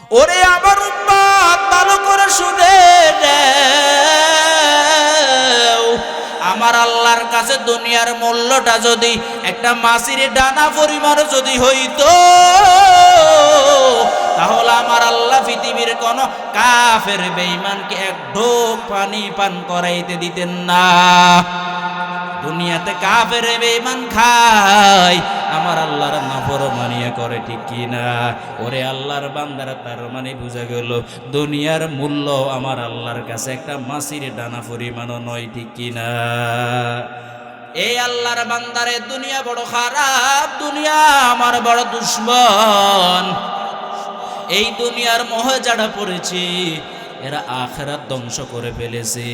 ওরে আমার উম্মত ভালো করে শুনে নাও, আমার আল্লাহর কাছে দুনিয়ার মূল্যটা যদি একটা মাছির ডানা পরিমাণ যদি হইতো, তাহলে আমার আল্লাহ পৃথিবীর কোন কাফের বেঈমানকে এক ঢোক পানি পান করাইতে দিতেন না। দুনিয়াতে কাফের বেঈমান খায়, আমার আল্লাহর নাফরমানিয়া করে, ঠিক কি না? ওরে আল্লাহর বান্দারা, তার মানে বুঝা গেল দুনিয়ার মূল্য আমার আল্লাহর কাছে একটা মাছির ডানা পরিমাণও নয়, ঠিক কি না? এই আল্লাহর বান্দারে, দুনিয়া বড় খারাপ, দুনিয়া আমার বড় দুশ্মন। এই দুনিয়ার মোহে যারা পড়েছে, এরা আখিরাত ধ্বংস করে ফেলেছে,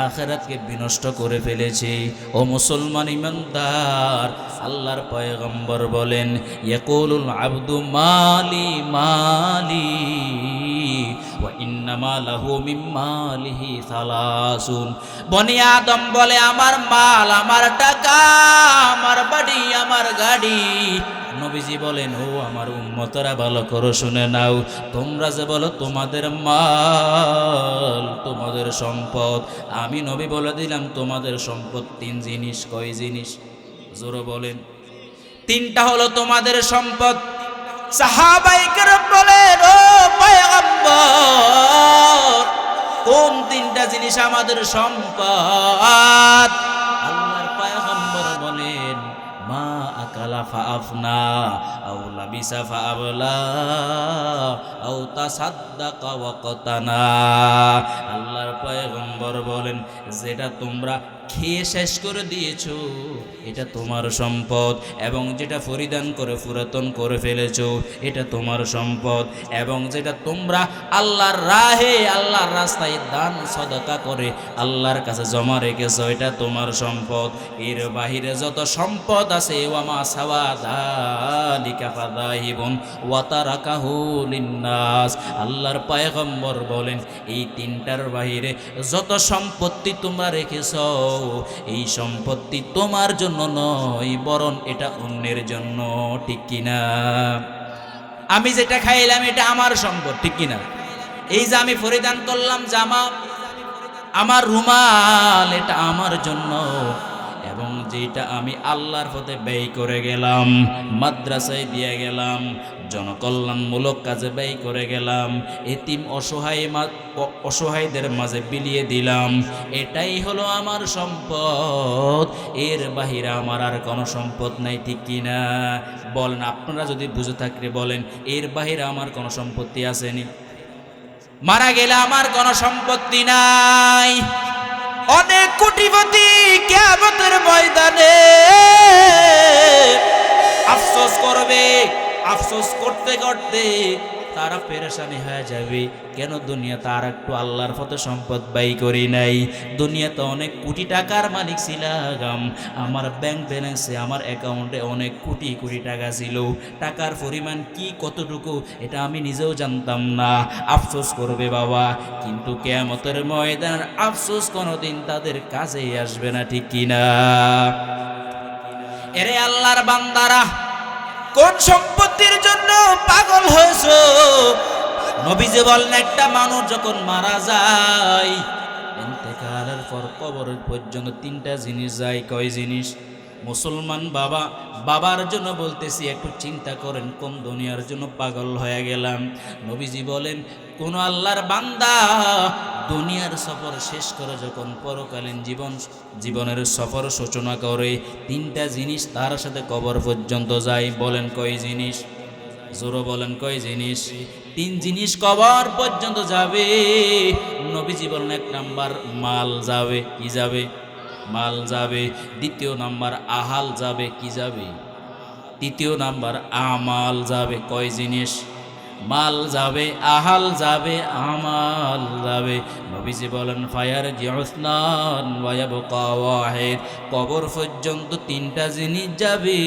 আখিরাতকে বিনষ্ট করে ফেলেছে। ও মুসলমান ইমানদার, আল্লাহর পয়গম্বর বলেন, ইয়াকুলুল আবদু মালি মালি ওয়া ইন্নামা লাহু মিন মালিহি সালাসুন। বনি আদম বলে, আমার মাল, আমার টাকা, আমার বাড়ি, আমার গাড়ি। নবীজি বলেন, ও আমার উম্মতরা ভালো করে শুনে নাও, তোমরা যে বলো তোমাদের মাল, তোমাদের সম্পদ, আমি নবী বলে দিলাম তোমাদের সম্পদ তিন জিনিস। কয় জিনিস? জোরে বলেন। তিনটা হলো তোমাদের সম্পদ। সাহাবায়ে কেরাম বলেন, ও পয়গম্বর, কোন তিনটা জিনিস আমাদের সম্পদ? আল্লাহর পয়গম্বর বলেন, মা আকালা ফাআফনা আও লাবিসা ফাআবলা আও তাসাদ্দাকা ওয়াকতানা। আল্লাহর পয়গম্বর বলেন, যেটা তোমরা খেয়ে শেষ করে দিয়েছো এটা তোমার সম্পদ, এবং যেটা পরিধান করে পুরাতন করে ফেলেছো এটা তোমার সম্পদ, এবং যেটা তোমরা আল্লাহর রাহে, আল্লাহর রাস্তায় দান সদকা করে আল্লাহর কাছে জমা রেখেছো এটা তোমার সম্পদ। এর বাহিরে যত সম্পদ আছে, ওয়ামা সাওয়া যালিকা ফাযাহিবুন ওয়া তারাকাহু লিন্নাস। আল্লাহর পয়গম্বর বলেন, এই তিনটার বাহিরে যত সম্পত্তি তোমরা রেখেছো, এই সম্পত্তি তোমার জন্য নয়, বরং এটা অন্যের জন্য, ঠিক কিনা? আমি যেটা খাইলাম এটা আমার সম্পদ, ঠিক কিনা? এই যে আমি পরিধান করলাম জামা, আমার রুমাল, এটা আমার জন্য, এবং যেটা আমি আল্লাহর পথে ব্যয় করে গেলাম, মাদ্রাসায় দিয়ে গেলাম, জনকল্যাণমূলক কাজে ব্যয় করে গেলাম, এতিম অসহায়দের মাঝে বিলিয়ে দিলাম, এটাই হলো আমার সম্পদ। এর বাহিরে আমার আর কোনো সম্পদ নাই, ঠিক কিনা? বলেন, আপনারা যদি বুঝে থাকলে বলেন, এর বাহিরে আমার কোনো সম্পত্তি আসেনি? মারা গেলে আমার কোনো সম্পত্তি নাই। অনেক কোটিপতি কিয়ামতের ময়দানে আফসোস করবে, আফসোস করতে করতে তারা পেরেশানি হয়ে যাবে, কেন দুনিয়াতে আর একটু আল্লাহর পথে সম্পদ ব্যয় করি নাই। দুনিয়াতে অনেক কোটি টাকার মালিক ছিলাম, আমার ব্যাংক ব্যালেন্সে, আমার অ্যাকাউন্টে অনেক কোটি কোটি টাকা ছিল, টাকার পরিমাণ কি কতটুকু এটা আমি নিজেও জানতাম না। আফসোস করবে বাবা, কিন্তু কিয়ামতের ময়দান আফসোস কোনোদিন তাদের কাছেই আসবে না, ঠিক কিনা? এরে আল্লাহর বান্দারা, কোন সম্পত্তির জন্য পাগল হয়েছো? নবীজি বলেন, একটা মানুষ যখন মারা যায়, ইন্তেকালের পর কবর পর্যন্ত তিনটা জিনিস যায়। কয় জিনিস? মুসলমান বাবা, বাবার জন্য বলতেছি, একটু চিন্তা করেন কোন দুনিয়ার জন্য পাগল হয়ে গেলাম। নবীজি বলেন, কোন আল্লাহর বান্দা দুনিয়ার সফর শেষ করে যখন পরকালীন জীবনের সফর সূচনা করে, তিনটা জিনিস তার সাথে কবর পর্যন্ত যায়। বলেন কয় জিনিস? জোরে বলেন, কয় জিনিস? তিন জিনিস কবর পর্যন্ত যাবে। নবীজি বলেন, এক নাম্বার মাল যাবে। কি যাবে? মাল যাবে। দ্বিতীয় নাম্বার আহাল যাবে। কি যাবে? তৃতীয় নাম্বার আমাল যাবে। কয় জিনিস? মাল যাবে, আহাল যাবে, আমাল যাবে। নবীজি বলেন, ফায়ার জিউসনান ওয়া ইয়াবকা ওয়াহিদ। কবর পর্যন্ত তিনটা জিনিস যাবে,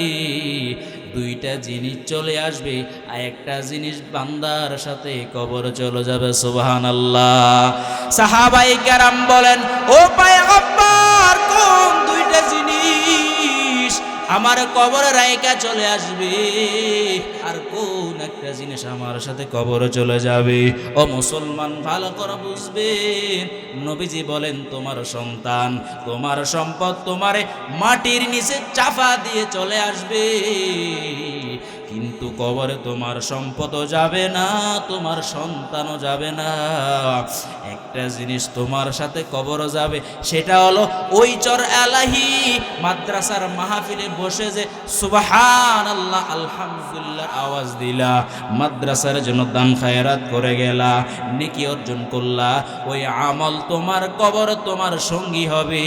দুইটা জিনিস চলে আসবে, আর একটা জিনিস বান্দার সাথে কবর চলে যাবে। সুবহানাল্লাহ। সাহাবায়ে কেরাম বলেন, ও পয়গম্বর, কোন দুইটা জিনিস আমার কবরে রাইকা চলে আসবে, আর কোন একটা জিনিস আমার সাথে কবরে চলে যাবে। ও মুসলমান, ভালো করে বুঝবেন, নবীজি বলেন তোমার সন্তান, তোমার সম্পদ তোমারে মাটির নিচে চাপা দিয়ে চলে আসবে, কিন্তু কবরে তোমার সম্পদও যাবে না, তোমার সন্তানও যাবে না। একটা জিনিস তোমার সাথে কবরও যাবে, সেটা হলো ওই চর এলাহি মাদ্রাসার মাহফিলে বসে যে সুবহানাল্লাহ আলহামদুলিল্লাহ আওয়াজ দিলা, মাদ্রাসার জন্য দান খায়রাত করে গেলা, নেকি অর্জন করলা, ওই আমল তোমার কবর তোমার সঙ্গী হবে।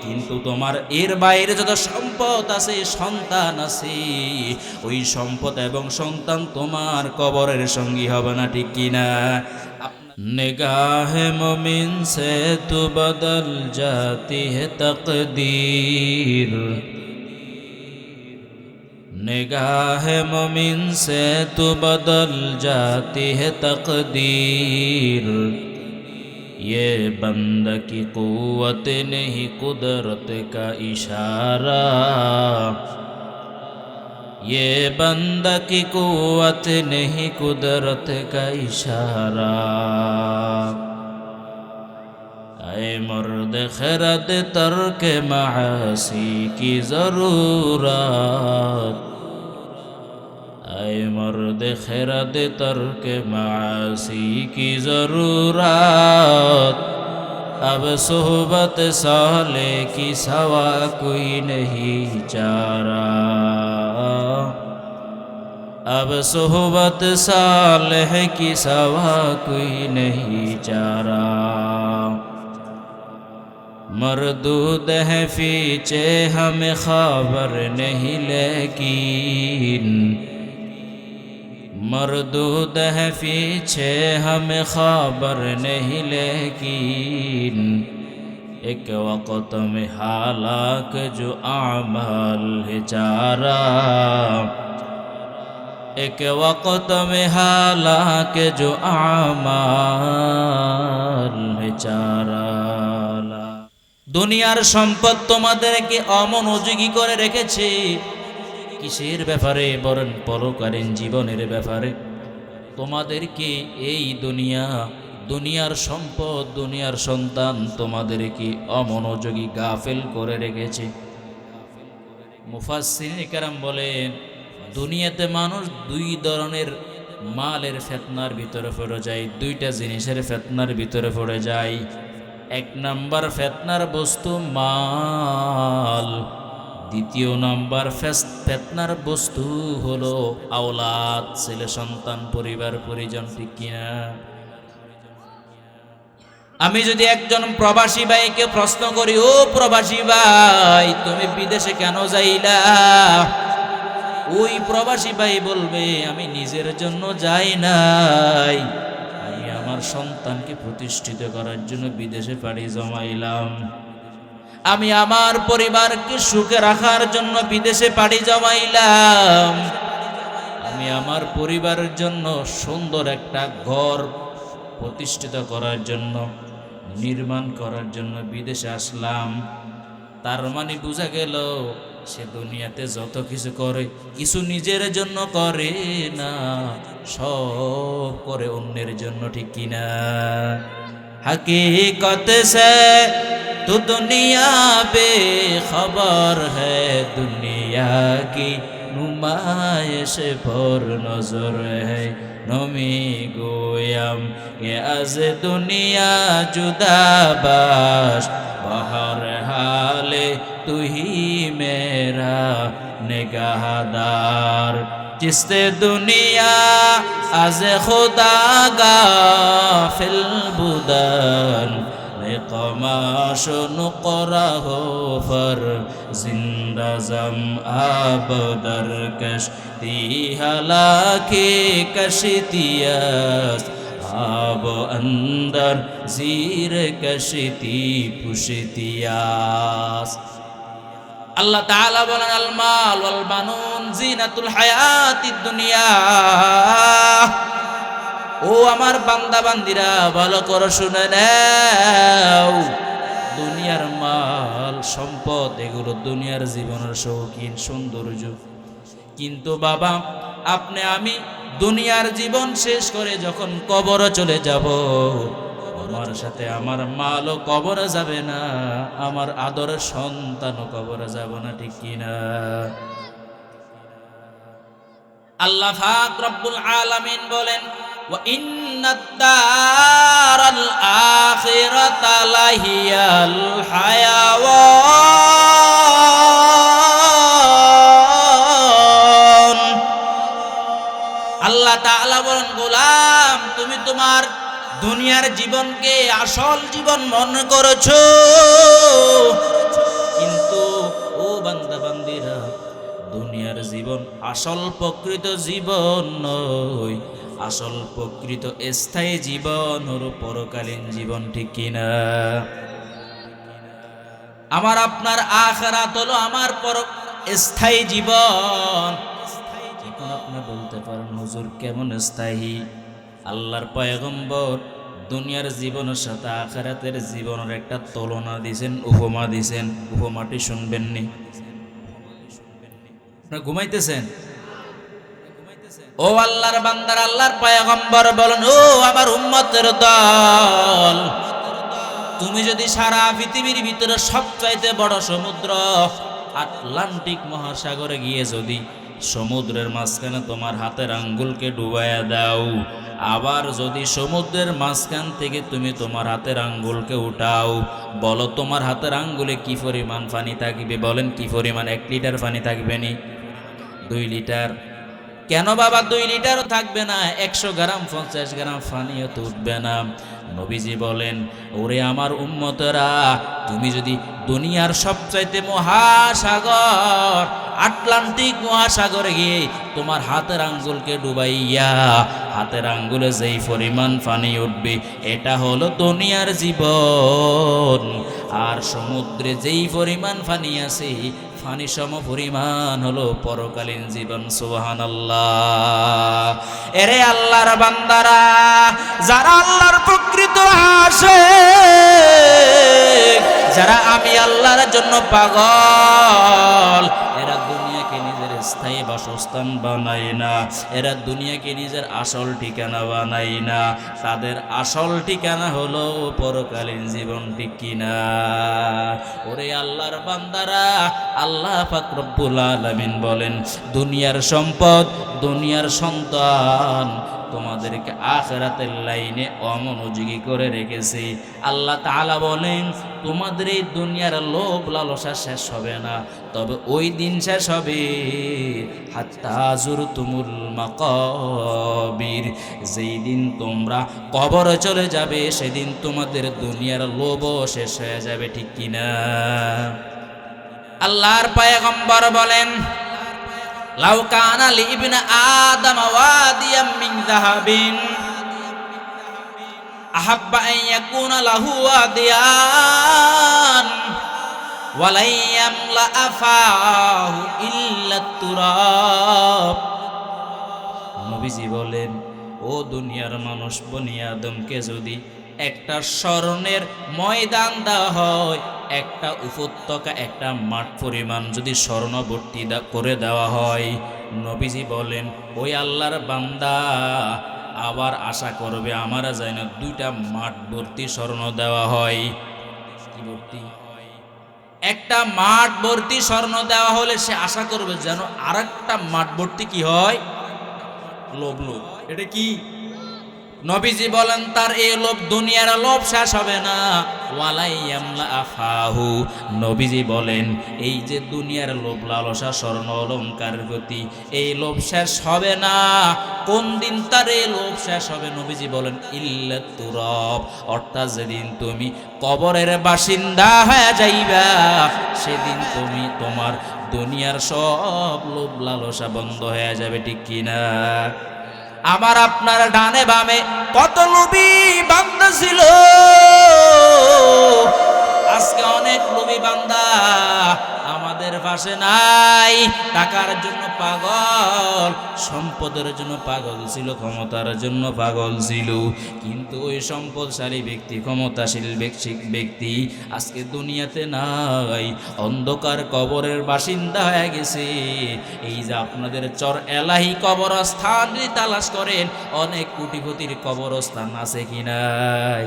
কিন্তু তোমার এর বাইরে যত সম্পদ আছে, সন্তান আছে, ওই সম্পদ এবং সন্তান তোমার কবরের সঙ্গী হবে না, ঠিক কিনা? निगाह मोमिन से तो बदल जाती है तकदीर, निगाह मोमिन से तो बदल जाती है तकदीर, ये बंद की कुव्वत नहीं कुदरत का इशारा, ये बंदा की कुव्वत नहीं कुदरत का इशारा। ऐ मर्द खरद तर्क मासी की जरूरत, ऐ मर्द खरद तर्क मासी की जरूरत, अब सोहबत साले की सवा कोई नहीं चारा, अब सोहबत सालेह की सवा कोई नहीं चारा। मरदूद है फीचे हमें खबर नहीं लेकिन, मरदूद है पीछे हमें खबर नहीं लेकिन, एक वक़्त में हालाक जो आमाल है चारा, एक वक़्त में हालाक जो आमाल है चारा। দুনিয়ার সম্পদ তোমাদেরকে অমনোযোগী করে রেখেছে কিসের ব্যাপারে? বরং পরকালীন জীবনের ব্যাপারে। তোমাদেরকে এই দুনিয়ার সম্পদ, দুনিয়ার সন্তান তোমাদেরকে অমনোযোগী গাফেল করে রেখেছে। মুফাসসিরিন কেরাম বলেন, দুনিয়াতে মানুষ দুই ধরনের মালের ফিতনার ভিতরে পড়ে যায়, দুইটা জিনিসের ফিতনার ভিতরে পড়ে যায়। এক নাম্বার ফিতনার বস্তু মাল, দ্বিতীয় নাম্বার ফিতনার বস্তু হলো আওলাদ, ছেলে সন্তান, পরিবার পরিজন, ঠিক কিনা? আমি যদি একজন প্রবাসী ভাইকে প্রশ্ন করি, ও প্রবাসী ভাই তুমি বিদেশে কেন যাইলা? ওই প্রবাসী ভাই বলবে, আমি নিজের জন্য যাই নাই, আমি আমার সন্তানকে প্রতিষ্ঠিত করার জন্য বিদেশে পাড়ি জমাইলাম, আমি আমার পরিবারকে সুখে রাখার জন্য বিদেশে পাড়ি জমাইলাম, আমি আমার পরিবারের জন্য সুন্দর একটা ঘর প্রতিষ্ঠিত করার জন্য, নির্মাণ করার জন্য বিদেশে আসলাম। তার মানে বোঝা গেল সে দুনিয়াতে যত কিছু করে, কিছু নিজের জন্য করে না, সব করে অন্যের জন্য, ঠিক কিনা? हकीकत से तो दुनिया बेखबर है, दुनिया की नुमाइश पर नजर है, नमी गोयम ये अज दुनिया जुदा बाश, बहर हाले तू ही मेरा निगाहदार, जिससे दुनिया از خدا غافل بودن، قماش نقره فر زنده زم آب در کشتی هلاکی کشتی است، آب اندر زیر کشتی پشتی است। আল্লাহ তাআলা বলেন, আল মাল ওয়াল বানুন জিনাতুল হায়াতিদ দুনিয়া। ও আমার বান্দা বান্দিরা, ভালো করে শুনে নাও, দুনিয়ার মাল সম্পদ এগুলো দুনিয়ার জীবনের শৌখিন সৌন্দর্য, কিন্তু বাবা আপনি আমি দুনিয়ার জীবন শেষ করে যখন কবরে চলে যাব, আমার সাথে আমার মালও কবরে যাবে না, আমার আদরের সন্তানও কবরে যাব না, ঠিক কিনা? আল্লাহ পাক রব্বুল আলামিন বলেন, ওয়া ইন্নাদ দারাল আখিরাতা লাহিয়াল হায়াওয়ান। আল্লাহ তাআলা বলেন, গোলাম তুমি তোমার দুনিয়ার জীবনকে আসল জীবন মনে করেছো, কিন্তু ও বান্দা বান্দিরা, দুনিয়ার জীবন আসল প্রকৃত জীবন নয়, আসল প্রকৃত স্থায়ী জীবন হলো পরকালীন জীবন, ঠিক কিনা? আমার আপনার আখিরাত হলো আমার পর স্থায়ী জীবন। এখন আপনি বলতে পারেন, হুজুর কেমন স্থায়ী? আল্লাহর পয়গম্বর দুনিয়ার জীবনের সাথে আখিরাতের জীবনের একটা তুলনা দিয়েছেন, উপমা দিয়েছেন। উপমাটি শুনবেননি? আপনারা ঘুমাইতেছেন? ও আল্লাহর বান্দার, আল্লাহর পয়গম্বর বলেন, ও আমার উম্মতের দল, তুমি যদি সারা পৃথিবীর ভিতরে সবচাইতে বড় সমুদ্র আটলান্টিক মহাসাগরে গিয়ে যদি সমুদ্রের মাঝখানে তোমার হাতের আঙ্গুলকে ডুবাইয়া দাও, আবার যদি সমুদ্রের মাঝখান থেকে তুমি তোমার হাতের আঙ্গুলকে উঠাও, বলো তোমার হাতের আঙ্গুলে কি পরিমাণ পানি থাকবে? বলেন কি পরিমাণ? 1 লিটার পানি থাকবে নি? 2 লিটার? কেন বাবা 2 লিটারও থাকবে না? 100 গ্রাম 50 গ্রাম পানিও তো উঠবে না। নবীজি বলেন, ওরে আমার উম্মতরা, তুমি যদি দুনিয়ার সবচাইতে মহাসাগর আটলান্টিক মহাসাগরে গিয়ে তোমার হাতের আঙ্গুলকে ডুবাইয়া হাতের আঙ্গুলে যেই পরিমাণ পানি উঠবে, এটা হলো দুনিয়ার জীবন। আর সমুদ্রে যেই পরিমাণ পানি আছে, পানি সম পরিমাণ হলো পরকালীন জীবন। সুবহানাল্লাহ। এরে আল্লাহর বান্দারা, যারা আল্লাহর প্রকৃত আশিক, যারা আমি আল্লাহর জন্য পাগল, এরা দুনিয়াকে নিজের স্থায়ী বাসস্থান বানায় না, এরা দুনিয়াকে নিজের আসল ঠিকানা বানায় না, তাদের আসল ঠিকানা হলো পরকালীন জীবন, ঠিক কিনা? ওরে আল্লাহর বান্দারা, আল্লাহ পাক রব্বুল আলামিন বলেন, দুনিয়ার সম্পদ, দুনিয়ার সন্তান তোমাদেরকে আখিরাতের লাইনে অমনোযোগী করে রেখেছে। আল্লাহ তাআলা বলেন, তোমাদের এই দুনিয়ার লোভ লালসা শেষ হবে না, তবে ওই দিন শেষ হবে হাত্তা যুরতুমুল মাকাবির, যেই দিন তোমরা কবরে চলে যাবে, সেদিন তোমাদের দুনিয়ার লোভও শেষ হয়ে যাবে, ঠিক কিনা? আল্লাহর পয়গম্বর বলেন, লাউ কানা লিবনে আদম ওয়াদিয়াম মিন যাহাবিন আহাব্বা আন ইয়াকুনা লাহু ওয়াদিয়ান ওয়ালাই ইয়ামলা আফাহু ইল্লা তুরাব। নবীজি বলেন, ও দুনিয়ার মানুষ, বনি আদমকে যদি একটা স্বর্ণের ময়দান দেওয়া হয়, একটা উপত্যকা, একটা মাঠ পরিমাণ যদি স্বর্ণ ভর্তি করে দেওয়া হয়, নবীজি বলেন, ওই আল্লাহর বান্দা আবার আশা করবে আমার যেন 2টা মাঠ ভর্তি স্বর্ণ দেওয়া হয়। কি ভর্তি? একটা মাঠ ভর্তি স্বর্ণ দেওয়া হলে সে আশা করবে যেন আরেকটা মাঠ ভর্তি কি হয়? লোভ। লোভ এটা কি? নবীজি বলেন, তার এই লোভ, দুনিয়ার লোভ শেষ হবে না। ওয়ালাই ইয়ামলা আফাহু, নবীজি বলেন, এই যে দুনিয়ার লোভ লালসা স্বর্ণ অলংকারের প্রতি, এই লোভ শেষ হবে না। কোন দিন তার এই লোভ শেষ হবে? নবীজি বলেন, ইল্লা তুরাব, অর্থাৎ যেদিন তুমি কবরের বাসিন্দা হয়ে যাইবা, সেদিন তুমি তোমার দুনিয়ার সব লোভ লালসা বন্ধ হয়ে যাবে, ঠিক কিনা? আমার আপনার ডানে বামে কত লোভী বান্দা ছিল, আজকে অনেক লোভী বান্দা আমাদের আসে নাই, টাকার জন্য পাগল, সম্পদের জন্য পাগল ছিল, ক্ষমতার জন্য পাগল ছিল। কিন্তু ওই সম্পদশালী ব্যক্তি, ক্ষমতাশীল ব্যক্তি আজকে দুনিয়াতে নাই, অন্ধকার কবরের বাসিন্দা হয়ে গেছে। এই যে আপনাদের চর এলাহি কবরস্থান তালাশ করেন, অনেক কোটিপতির কবরস্থান আছে কি নাই?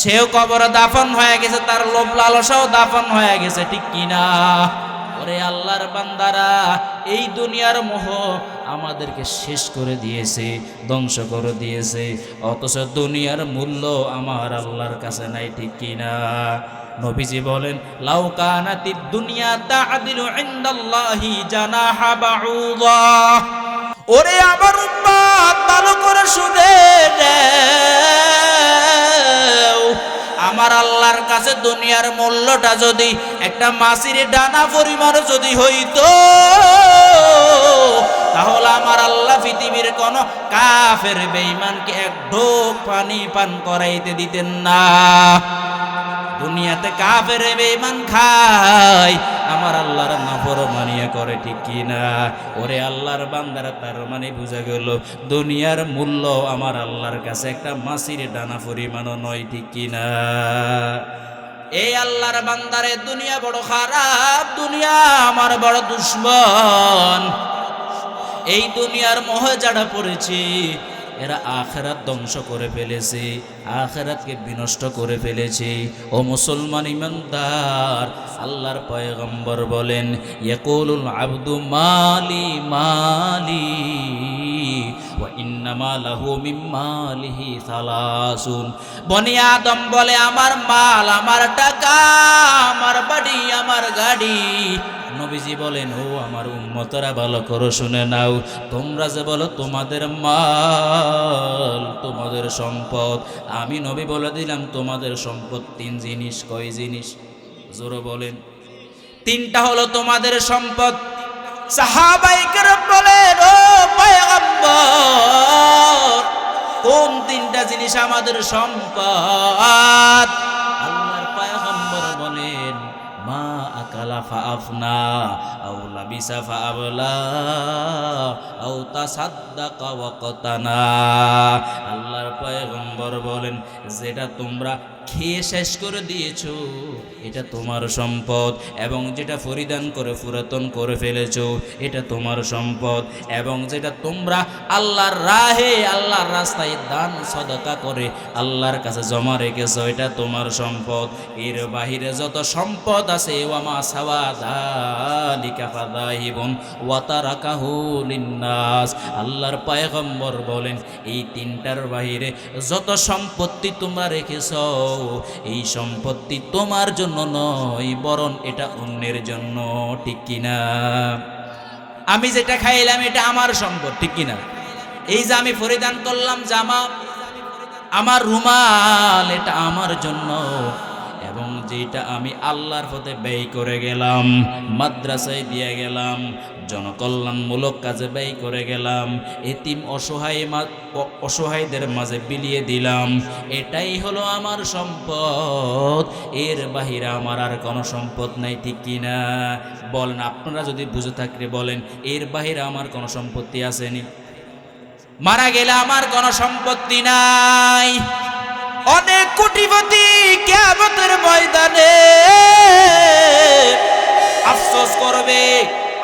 সেও কবরে দাফন হয়ে গেছে, তার লোভ লালসাও দাফন হয়ে গেছে, ঠিক কিনা? ওরে আল্লাহর বান্দারা, এই দুনিয়ার মোহ আমাদেরকে শেষ করে দিয়েছে, ধ্বংস করে দিয়েছে, অথচ দুনিয়ার মূল্য আমার আল্লাহর কাছে নাই, ঠিক কিনা? নবীজি বলেন, লাউ কানাতিদ দুনিয়া তা'দিলু ইনদাল্লাহি জানাহা বাউদা। ওরে আমার উম্মত, ভালো করে শুনে নাও, আমার আল্লাহর কাছে দুনিয়ার মূল্যটা যদি একটা মাছির ডানা পরিমাণ যদি হইতো, তাহলে আমার আল্লাহ পৃথিবীর কোন কাফের বেঈমানকে এক ঢোক পানি পান করাইতে দিতেন না। দুনিয়াতে কাফের বেঈমান খায়, আমার আল্লাহর নাফরমানিয়া করে, ঠিক কিনা? ওরে আল্লাহর বান্দারা, তার মানে বুঝা গেল দুনিয়ার মূল্য আমার আল্লাহর কাছে একটা মাছির ডানা পরিমাণও নয়, ঠিক কিনা? এই আল্লাহর বান্দারে, দুনিয়া বড় খারাপ, দুনিয়া আমার বড় দুশ্মন। এই দুনিয়ার মোহে যারা পড়েছে, এরা আখিরাত ধ্বংস করে ফেলেছে, আখিরাতকে বিনষ্ট করে ফেলেছে। ও মুসলমান ইমানদার, আল্লাহর পয়গম্বর বলেন, ইয়াকুলুল আবদু মালি মালি ওয়া ইন্নামা লাহু মিন মালিহি সালাসুন। বনি আদম বলে, আমার মাল, আমার টাকা, আমার বাড়ি, আমার গাড়ি। নবীজি বলেন, ও আমার উম্মতরা, ভালো করে শুনে নাও, তোমরা যে বলো তোমাদের মাল, তোমাদের সম্পদ, আমি নবী বলে দিলাম তোমাদের সম্পদ তিন জিনিস। কয় জিনিস? জোরে বলেন। তিনটা হলো তোমাদের সম্পদ। সাহাবায়ে কেরাম বলেন, ও পয়গম্বর, কোন তিনটা জিনিস আমাদের সম্পদ? আল্লাহর পয়গম্বর বলেন, মা আকালা ফাআফনা আও লাবিসা ফাআবলা আও তাসাদ্দাকা ওয়াকতানা। আল্লাহর পয়গম্বর বলেন, যেটা তোমরা খেয়ে শেষ করে দিয়েছো এটা তোমার সম্পদ, এবং যেটা পরিধান করে পুরাতন করে ফেলেছো এটা তোমার সম্পদ, এবং যেটা তোমরা আল্লাহর রাহে, আল্লাহর রাস্তায় দান সদকা করে আল্লাহর কাছে জমা রেখেছো এটা তোমার সম্পদ। এর বাহিরে যত সম্পদ আছে, ওয়ামা সাওয়া যালিকা ফাযাহিবুন ওয়া তারাকাহু লিন্নাস। আল্লাহর পয়গম্বর বলেন, এই তিনটার বাহিরে যত সম্পত্তি তোমরা রেখেছো, এই সম্পত্তি তোমার জন্য নয়, বরং এটা অন্যের জন্য, ঠিক কিনা? আমি যেটা খাইলাম এটা আমার সম্পদ, ঠিক কিনা? এই যে আমি পরিধান করলাম জামা, আমার রুমাল, এটা আমার জন্য, এবং যেটা আমি আল্লাহর পথে ব্যয় করে গেলাম, মাদ্রাসায় দিয়ে গেলাম, জনকল্যাণমূলক কাজে ব্যয় করে গেলাম, এতিম অসহায়দের মাঝে বিলিয়ে দিলাম, এটাই হলো আমার সম্পদ। এর বাহিরে আমার আর কোনো সম্পদ নাই, ঠিক কিনা? বলেন, আপনারা যদি বুঝে থাকলে বলেন, এর বাহিরে আমার কোনো সম্পত্তি আসেনি? মারা গেলে আমার কোনো সম্পত্তি নাই। অনেক কোটিপতি কিয়ামতের ময়দানে আফসোস করবে,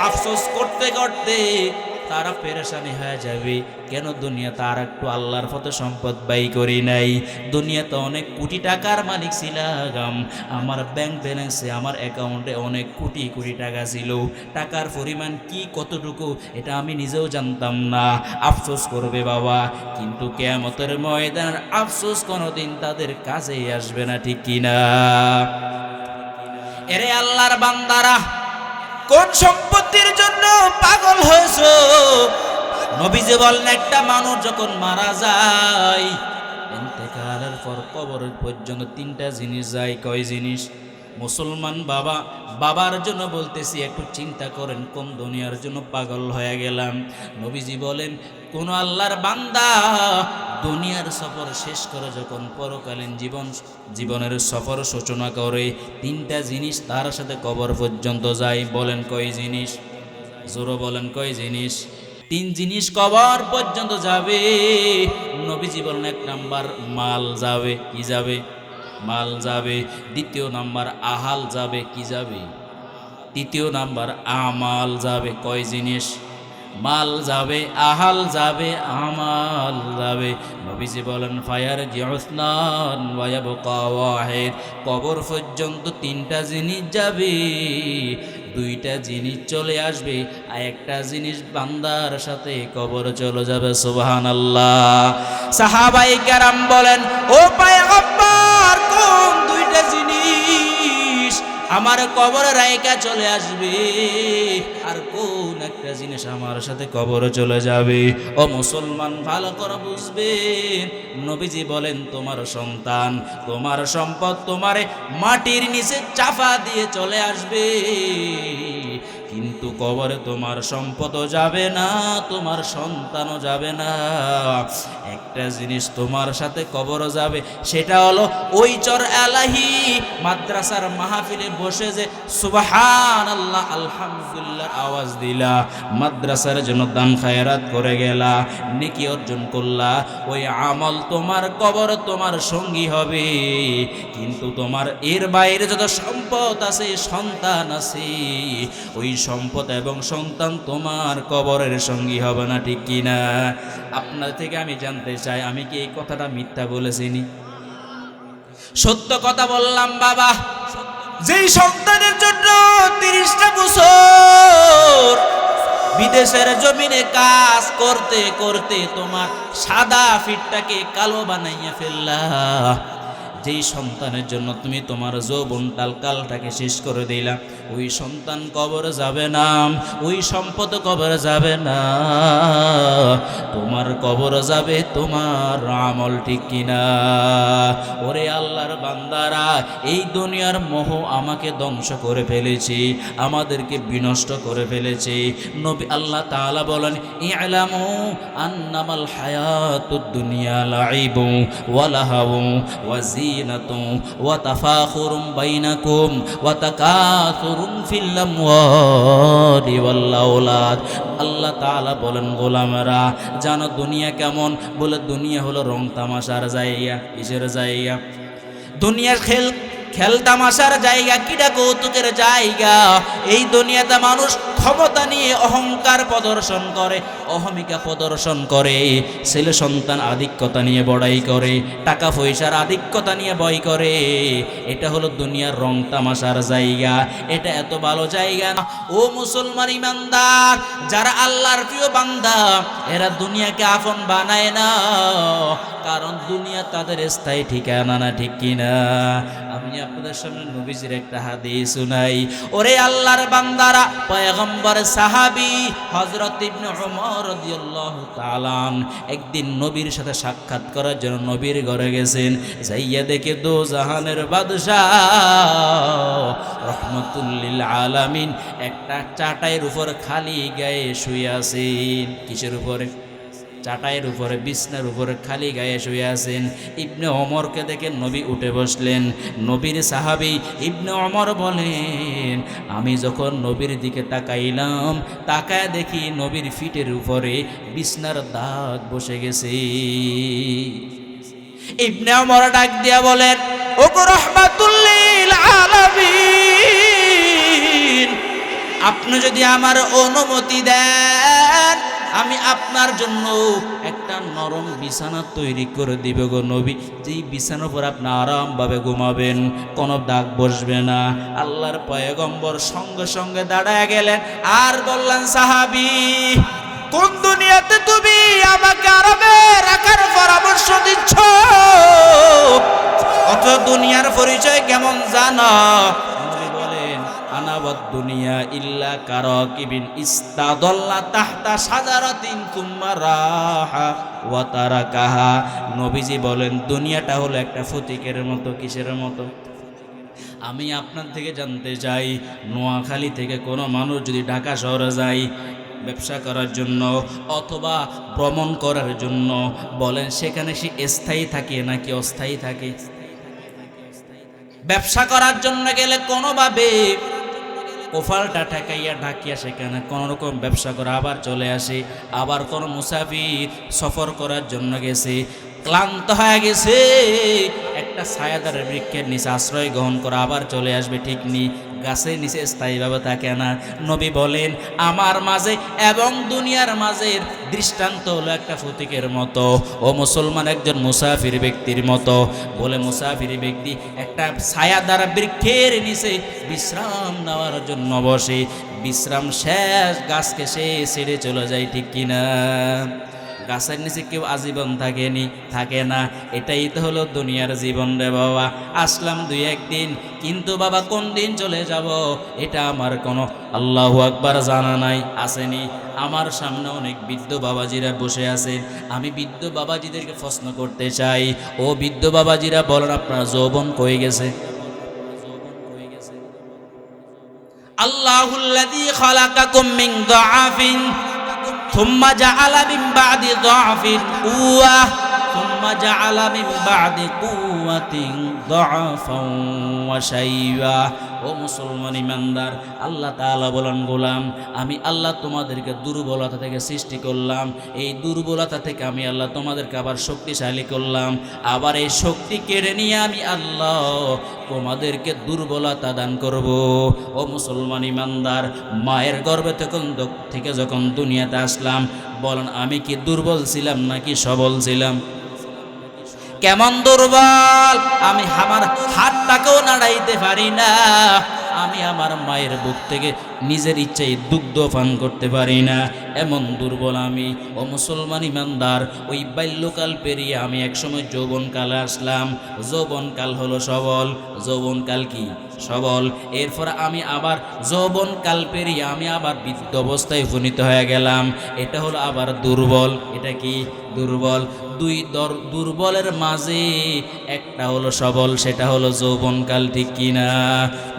আফসোস করতে করতে তারা পেরেশানি হয়ে যাবে, কেন দুনিয়াতে আর একটু আল্লাহর পথে সম্পদ ব্যয় করি নাই। দুনিয়াতে অনেক কোটি টাকার মালিক ছিলাম, আমার ব্যাংক ব্যালেন্সে, আমার অ্যাকাউন্টে অনেক কোটি কোটি টাকা ছিল, টাকার পরিমাণ কি কতটুকু এটা আমি নিজেও জানতাম না। আফসোস করবে বাবা, কিন্তু কিয়ামতের ময়দান আফসোস কোনোদিন তাদের কাছেই আসবে না, ঠিক কিনা? এরে আল্লাহর বান্দারা, কোন সম্পত্তির জন্য পাগল হয়েছো? নবীজি বলেন, একটা মানুষ যখন মারা যায়, ইন্তেকালের পর কবর পর্যন্ত তিনটা জিনিস যায়। কয় জিনিস? মুসলমান বাবার জন্য বলতেছি, একটু চিন্তা করেন, কোন দুনিয়ার জন্য পাগল হয়ে গেলাম। নবীজি বলেন, কোন আল্লাহর বান্দা দুনিয়ার সফর শেষ করে যখন পরকালীন জীবনের সফর সূচনা করে, তিনটা জিনিস তার সাথে কবর পর্যন্ত যায়। বলেন কয় জিনিস? জোরে বলেন কয় জিনিস? তিন জিনিস কবর পর্যন্ত যাবে। নবীজি বলেন, এক নাম্বার মাল যাবে। কি যাবে? মাল যাবে। দ্বিতীয় নাম্বার আহাল যাবে। কি যাবে? তৃতীয় নাম্বার আমাল যাবে। কয় জিনিস? মাল যাবে, আহাল যাবে, আমাল যাবে। নবীজি বলেন, ফায়ার জিউসনান ওয়া ইয়াবকা ওয়াহিদ, কবর পর্যন্ত তিনটা জিনিস যাবে, দুইটা জিনিস চলে আসবে, আর একটা জিনিস বান্দার সাথে কবর চলে যাবে। সুবহানাল্লাহ। সাহাবায়ে কেরাম বলেন, ও পয়গম্বর, কোন দুইটা জিনিস আমার কবরে রাইকা চলে আসবে, আর কোন একটা জিনিস আমার সাথে কবরে চলে যাবে? ও মুসলমান, ভালো করে বুঝবেন। নবীজি বলেন, তোমার সন্তান, তোমার সম্পদ তোমারে মাটির নিচে চাপা দিয়ে চলে আসবে, কিন্তু কবরে তোমার সম্পদও যাবে না, তোমার সন্তানও যাবে না। একটা জিনিস তোমার সাথে কবর যাবে, সেটা হলো ওই চর এলাহি মাদ্রাসার মাহফিলে বসে যে সুবহানাল্লাহ আলহামদুলিল্লাহ আওয়াজ দিলা, মাদ্রাসার জন্য দান খায়রাত করে গেলা, নেকি অর্জন করলা, ওই আমল তোমার কবর তোমার সঙ্গী হবে। কিন্তু তোমার এর বাইরে যত সম্পদ আছে, সন্তান আছে, ওই সম্পদ এবং সন্তান তোমার কবরের সঙ্গী হবে না। ঠিক কিনা? আপনার থেকে আমি জানতে চাই, আমি কি এই কথাটা মিথ্যা বলেছিনি? সত্য কথা বললাম বাবা। যেই সন্তানের জন্য 30টা বছর বিদেশের জমিনে কাজ করতে করতে তোমার সাদা ফিটটাকে কালো বানাইয়া ফেললা, যেই সন্তানের জন্য তুমি তোমার যৌবনটাল কালটাকে শেষ করে দিলা, ওই সন্তান কবরে যাবে না, ওই সম্পদ কবরে যাবে না, তোমার কবরে যাবে তোমার আমল। ঠিক কিনা? ওরে আল্লাহর বান্দারা, এই দুনিয়ার মোহ আমাকে ধ্বংস করে ফেলেছে, আমাদেরকে বিনষ্ট করে ফেলেছে। নবী আল্লাহ তাআলা বলেন, ই'লামু আন্নামাল হায়াতুদ দুনিয়া লাইবু ওয়া লাহাবু ওয়া জিনাতু ওয়া তাফাখুরুম বাইনাকুম ওয়া তাকাসুরুম ফিল আমওয়ালি ওয়াল আওলাদ। আল্লাহ তাআলা বলেন, গোলামেরা জানো দুনিয়া কেমন? বলে দুনিয়া হলো রং তামাশার জায়গা। কিসের জায়গা? দুনিয়ার খেল তামাশার জায়গা, ক্রীড়া কৌতুকের জায়গা। এই দুনিয়াতে মানুষ ক্ষমতা নিয়ে অহংকার প্রদর্শন করে, অহমিকা প্রদর্শন করে, ছেলে সন্তান আধিক্যতা নিয়ে বড়াই করে, টাকা পয়সার আধিক্যতা নিয়ে বই করে। এটা হলো দুনিয়ার রং তামাশার জায়গা। এটা এত ভালো জায়গা না। ও মুসলমান ইমানদার, যারা আল্লাহর প্রিয় বান্দা, এরা দুনিয়াকে আপন বানায় না, কারণ দুনিয়া তাদের স্থায়ী ঠিকানা না। ঠিক কিনা? আমি আপনাদের সামনে নবীজির একটা হাদিস শুনাই। ওরে আল্লাহর বান্দারা, পয়গম্বর সাহাবী হযরত ইবনে ওমর রাদিয়াল্লাহু তাআলা একদিন নবীর সাথে সাক্ষাৎ করার জন্য নবীর ঘরে গেছেন। যাইয়া দেখে দো জাহানের বাদশাহ রহমাতুল লিল আলামিন একটা চাটাইয়ের উপর খালি গায়ে শুয়ে আছেন। কিসের উপরে? চাটাইয়ের উপরে, বিছনার উপরে খালি গায়ে শুয়ে আছেন। ইবনে ওমরকে দেখে নবী উঠে বসলেন। নবীর সাহাবী ইবনে ওমর বলেন, আমি যখন নবীর দিকে তাকাইলাম, তাকায় দেখি নবীর ফিটের উপরে বিছনার দাগ বসে গেছে। ইবনে ওমর ডাক দিয়া বলেন, ওগো রহমাতুল লিল আলামিন, আপনি যদি আমার অনুমতি দেন, আমি আপনার জন্য একটা নরম বিছানা তৈরি করে দিব গো নবী। যেই বিছানার উপর আপনি আরামভাবে ঘুমাবেন, কোনো দাগ বসবে না। আল্লাহর পয়গম্বর সঙ্গে সঙ্গে দাঁড়ায় গেলেন আর বললেন, সাহাবী, কোন দুনিয়াতে তুমি আমাকে আরামে রাখার পরামর্শ দিচ্ছ? অত দুনিয়ার পরিচয় কেমন জানো? আনাবাদ দুনিয়া ইল্লা কারাকিবিন ইস্তাদাল্লা তাহতা শাজারাতিন তুম্মা রাহা ওয়া তারাকাহা। নবীজি বলেন, দুনিয়াটা হলো একটা ফটিকের মতো। কিসের মতো? আমি আপনার থেকে জানতে চাই, নোয়াখালী থেকে কোনো মানুষ যদি ঢাকা শহরে যায়, ব্যবসা করার জন্য অথবা ভ্রমণ করার জন্য, বলেন সেখানে সে স্থায়ী থাকে নাকি অস্থায়ী থাকে? ব্যবসা করার জন্য গেলে কোনোভাবে কোফালটা ঠেকাইয়া ঢাকিয়া সেখানে কোনো রকম ব্যবসা করে আবার চলে আসে। আবার কোনো মুসাফির সফর করার জন্য গেছে, ক্লান্ত হয়ে গেছে, একটা ছায়াদার বৃক্ষের নিচে আশ্রয় গ্রহণ করে আবার চলে আসবে, ঠিক নেই, গাছের নিচে স্থায়ীভাবে থাকে না। নবী বলেন আমার মাঝে এবং দুনিয়ার মাঝের দৃষ্টান্ত হলো একটা ফতিকের মতো, ও মুসলমান একজন মুসাফির ব্যক্তির মতো। বলে মুসাফির ব্যক্তি একটা ছায়াদার বৃক্ষের নিচে বিশ্রাম নেওয়ার জন্য বসে, বিশ্রাম শেষ গাছকে সে ছেড়ে চলে যায়, ঠিক কিনা? গাছের নিচে কেউ আজীবন থাকে না। এটাই তো হলো দুনিয়ার জীবন রে বাবা। আসলাম 2-1 দিন, কিন্তু বাবা কোন দিন চলে যাব এটা আমার কোনো আল্লাহু আকবার জানা নাই, আসেনি। আমার সামনে অনেক বৃদ্ধ বাবাজিরা বসে আছেন, আমি বৃদ্ধ বাবাজিদেরকে প্রশ্ন করতে চাই, ও বৃদ্ধ বাবাজিরা বলেন আপনার যৌবন কই গেছে? আল্লাহুল্লাযী খালাকাকুম মিন দুআফিন থুম্মা জাআলা মিন বা'দি দুআফিন কুওয়া থুম্মা জাআলা মিন বা'দি কুওয়াতিন দুআফান ওয়া শাইবা। ও মুসলমান ইমানদার, আল্লাহ তাআলা বলেন গোলাম আমি আল্লাহ তোমাদেরকে দুর্বলতা থেকে সৃষ্টি করলাম, এই দুর্বলতা থেকে আমি আল্লাহ তোমাদেরকে আবার শক্তিশালী করলাম, আবার এই শক্তি কেড়ে নিয়ে আমি আল্লাহ তোমাদেরকে দুর্বলতা দান করব। ও মুসলমান ইমানদার, মায়ের গর্ভে থেকে যখন দুনিয়াতে আসলাম, বলেন আমি কি দুর্বল ছিলাম নাকি সবল ছিলাম? কেমন দুর্বল! আমি আমার হাতটাকেও নাড়াইতে পারি না, আমি আমার মায়ের বুক থেকে নিজের ইচ্ছায় দুগ্ধ পান করতে পারি না, এমন দুর্বল আমি। ও মুসলমান ইমানদার, ওই বাল্যকাল পেরিয়ে আমি একসময় যৌবনকালে আসলাম, যৌবনকাল হলো সবল, যৌবনকাল কি সবল। এরপর আমি আবার যৌবনকাল পেরিয়ে আমি আবার বৃদ্ধ অবস্থায় উপনীত হয়ে গেলাম, এটা হলো আবার দুর্বল। এটা কি দুর্বল? দুই দুর্বলের মাঝে একটা হলো সবল, সেটা হলো যৌবনকাল, ঠিক কিনা?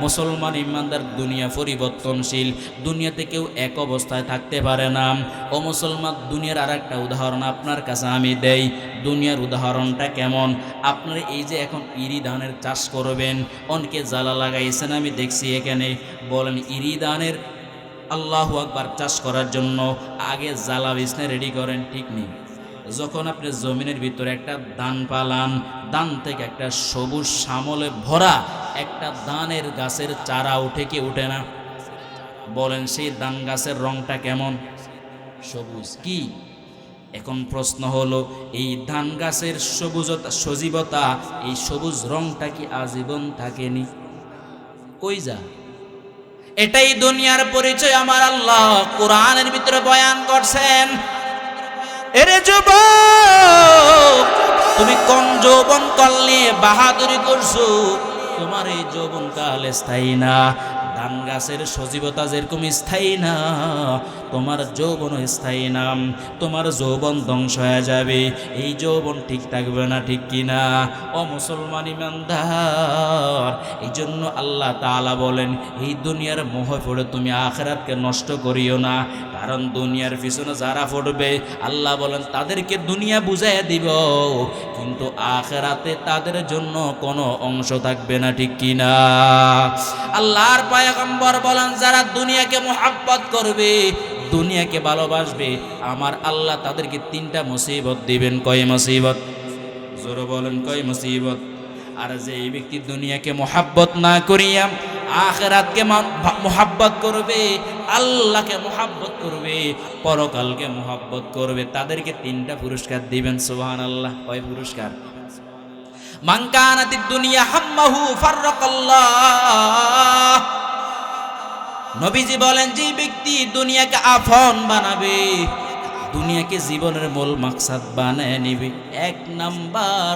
মুসলমান ইমানদার, দুনিয়া পরিবর্তনশীল, দুনিয়াতে কেউ এক অবস্থায় থাকতে পারে না। ও মুসলমান, দুনিয়ার আর একটা উদাহরণ আপনার কাছে আমি দেই। দুনিয়ার উদাহরণটা কেমন? আপনার এই যে এখন ইরি ধানের চাষ করবেন, অনেকে জ্বালা লাগাইছেন আমি দেখছি এখানে, বলেন ইরি ধানের আল্লাহু আকবার চাষ করার জন্য আগে জ্বালা বিছনা রেডি করেন, ঠিক নেই? যখন আপনি জমিনের ভিতরে একটা ধান পালান, ধান থেকে একটা সবুজ শ্যামলে ভরা একটা ধানের গাছের চারা উঠে কি উঠে না? বলেন সেই ধান গাছের রংটা কেমন? সবুজ। কি এখন প্রশ্ন হলো, এই ধান গাছের সজীবতা, এই সবুজ রংটা কি আজীবন থাকেনি? কই যা? এটাই দুনিয়ার পরিচয় আমার আল্লাহ কোরআনের ভিতরে বয়ান করছেন। এরে যুবক, তুমি কোন যৌবন কাল নিয়ে বাহাদুরি করছো? তোমার এই যৌবন কাল স্থায়ী না। ধান গাছের সজীবতা যেরকম স্থায়ী না, তোমার যৌবন স্থায়ী না। তোমার যৌবন ধ্বংস হয়ে যাবে, এই যৌবন ঠিক থাকবে না, ঠিক কিনা? ও মুসলমান ইমানদার, এই জন্য আল্লাহ তাআলা বলেন এই দুনিয়ার মোহে পড়ে তুমি আখিরাতকে নষ্ট করিও না, কারণ দুনিয়ার পিছনে যারা পড়বে আল্লাহ বলেন তাদেরকে দুনিয়া বুঝাইয়া দিব, কিন্তু আখিরাতে তাদের জন্য কোনো অংশ থাকবে না, ঠিক কিনা? আল্লাহর পয়গম্বর বলেন যারা দুনিয়াকে মুহাব্বত করবে, দুনিয়াকে ভালোবাসবে, আমার আল্লাহ তাদেরকে 3টা মুসিবত দিবেন। কয় মুসিবত? জোরে বলেন, কয় মুসিবত? আর যে ব্যক্তি দুনিয়াকে মুহাব্বত না করিয়া আখিরাতকে মুহাব্বত করবে, আল্লাহকে মুহাব্বত করবে, পরকালকে মুহাব্বত করবে, তাদেরকে 3টা পুরস্কার দিবেন। সুবহানাল্লাহ। কয় পুরস্কার? মান কানাতিদ দুনিয়া হাম্মাহু ফাররাকাল্লাহ। নবীজি বলেন যে ব্যক্তি দুনিয়াকে আপন বানাবে, দুনিয়াকে জীবনের মূল মাকসাদ বানায় নিবে, 1 নাম্বার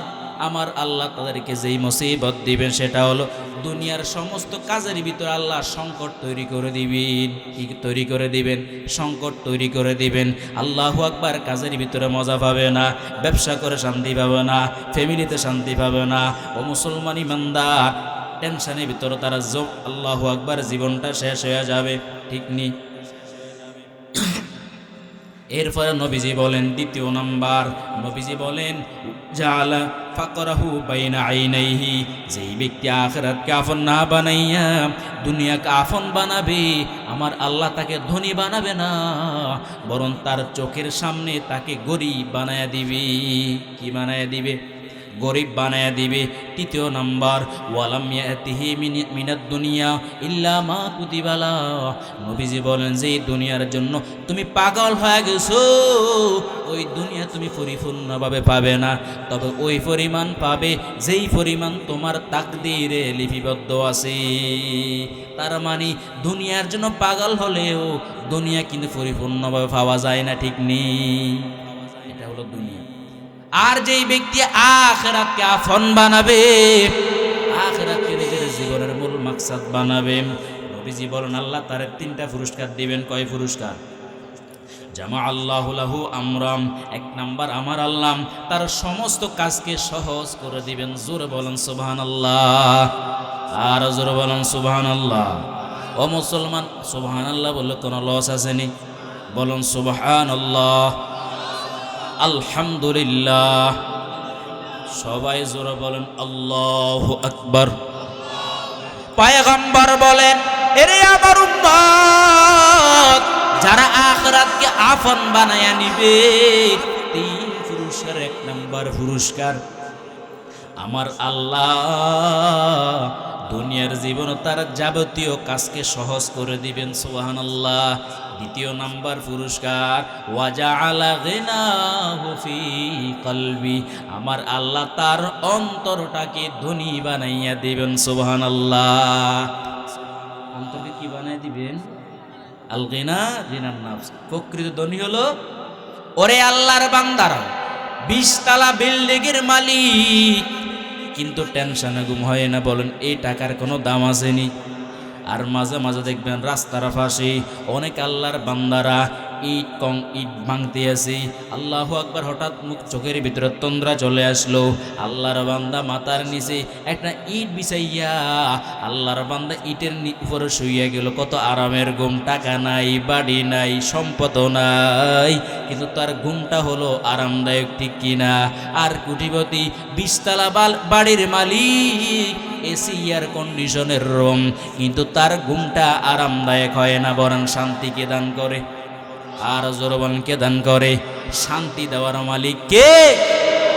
আমার আল্লাহ তাদেরকে যেই মুসিবত দিবেন সেটা হলো দুনিয়ার সমস্ত কাজের ভিতরে আল্লাহ সংকট তৈরি করে দিবেন। কি তৈরি করে দিবেন? সংকট তৈরি করে দিবেন। আল্লাহু আকবার, কাজের ভিতরে মজা পাবে না, ব্যবসা করে শান্তি পাবে না, ফ্যামিলিতে শান্তি পাবে না। ও মুসলমান ইমানদার, টেনশনের ভিতরে তারা আল্লাহু আকবার জীবনটা শেষ হয়ে যাবে, ঠিক নেই? এরপরে নবীজি বলেন দ্বিতীয় নাম্বার, নবীজি বলেন জাআলা ফাকরাহু বাইনা আইনাইহি, যেই ব্যক্তি আখিরাতকে আপন না বানাইয়া দুনিয়াকে আপন বানাবে, আমার আল্লাহ তাকে ধনী বানাবে না, বরং তার চোখের সামনে তাকে গরিব বানায়া দিবে। কি বানায়া দিবে? গরিব বানায়া দিবে। তৃতীয় নাম্বার, ওয়ালাম ইয়াতিহি মিনাদ দুনিয়া ইল্লা মা কুতিবা লা, নবীজি বলেন যে দুনিয়ার জন্য তুমি পাগল হয়ে গেছো, ওই দুনিয়া তুমি পরিপূর্ণভাবে পাবে না, তবে ওই পরিমাণ পাবে যেই পরিমাণ তোমার তাকদীরে লিপিবদ্ধ আছে। তার মানে দুনিয়ার জন্য পাগল হলেও দুনিয়া কিন্তু পরিপূর্ণভাবে পাওয়া যায় না, ঠিক নেই? এটা হলো দুনিয়া। আর যেই ব্যক্তি আখিরাতকে আপন বানাবে, আখিরাতকে নিজের জীবনের মূল মাকসাদ বানাবে, নবীজি বলেন আল্লাহ তার তিনটা পুরস্কার দিবেন। কয় পুরস্কার? জামা আল্লাহু লাহু আমরাম, এক নাম্বার আমার আল্লাহ তার সমস্ত কাজকে সহজ করে দিবেন। জোরে বলেন সুবহানাল্লাহ, আর জোরে বলেন সুবহানাল্লাহ। ও মুসলমান, সুবহানাল্লাহ বললে কোনো লস আসেনি? বলুন সুবহানাল্লাহ, আলহামদুলিল্লাহ। সবাই জোরে বলেন আল্লাহু আকবার। পয়গম্বর বলেন, এরে আমার উম্মত, যারা আখিরাতকে আপন বানায়া নিবে, তিন পুরস্কার। এক নাম্বার পুরস্কার, আমার আল্লাহ দুনিয়ার জীবন তার যাবতীয় কাজকে সহজ করে দিবেন। সুবহানাল্লাহ। দ্বিতীয় নাম্বার পুরস্কার, ওয়াজআলা গিনাহু ফি কলবি, আমার আল্লাহ তার অন্তরটাকে ধনী বানাইয়া দিবেন। সুবহানাল্লাহ। অন্তরকে কি বানাই দিবেন? আল গিনা গিনান নাফস, প্রকৃত ধনী হলো ওরে আল্লাহর বান্দারা 20 তলা বিল্ডিং এর মালিক, কিন্তু টেনশনে ঘুম হয় না। বলেন এই টাকার কোনো দাম আসেনি? আর মাঝে মাঝে দেখবেন রাস্তার পাশে অনেক আল্লাহর বান্দারা ইট ভাঙতে আছে। আল্লাহু আকবার। হঠাৎ মুখ চোখের ভিতরে তন্দ্রা চলে আসলো, আল্লাহর বান্দা মাথার নিচে একটা ইট বিছাইয়া আল্লাহর বান্দা ইটের উপরে শুইয়া গেল। কত আরামের ঘুম, টাকা নাই, বাড়ি নাই, সম্পদ নাই, কিন্তু তার ঘুমটা হলো আরামদায়ক, ঠিক কিনা? আর কোটিপতি 20 তলা বাড়ির মালিক, এসি এয়ার কন্ডিশনের রুম, কিন্তু তার ঘুমটা আরামদায়ক হয় না, বরং শান্তিকে দান করে। আর জোরবানকে দান করে। শান্তি দেওয়ার মালিক কে?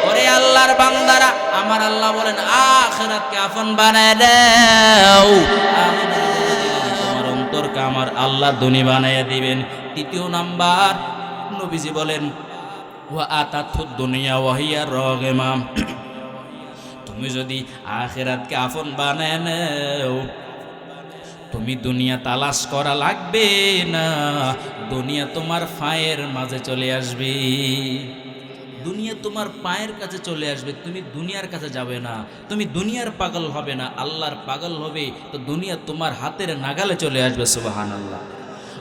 ওরে আল্লাহর বান্দারা, আমার আল্লাহ বলেন আখিরাতকে আপন বানায় দাও, তোমার অন্তরকে আমার আল্লাহ ধনী বানাইয়া দিবেন। তৃতীয় নাম্বার, নবীজি বলেন ওয়া আতাতুদ দুনিয়া ওয়া হিয়া রাগিমা, তুমি যদি আখিরাতকে আপন বানায় নাও, তুমি দুনিয়া তালাশ করা লাগবে না, দুনিয়া তোমার পায়ের মাঝে চলে আসবে। দুনিয়া তোমার পায়ের কাছে চলে আসবে, তুমি দুনিয়ার কাছে যাবে না, তুমি দুনিয়ার পাগল হবে না, আল্লাহর পাগল হবে, তো দুনিয়া তোমার হাতের নাগালে চলে আসবে। সুবহানাল্লাহ।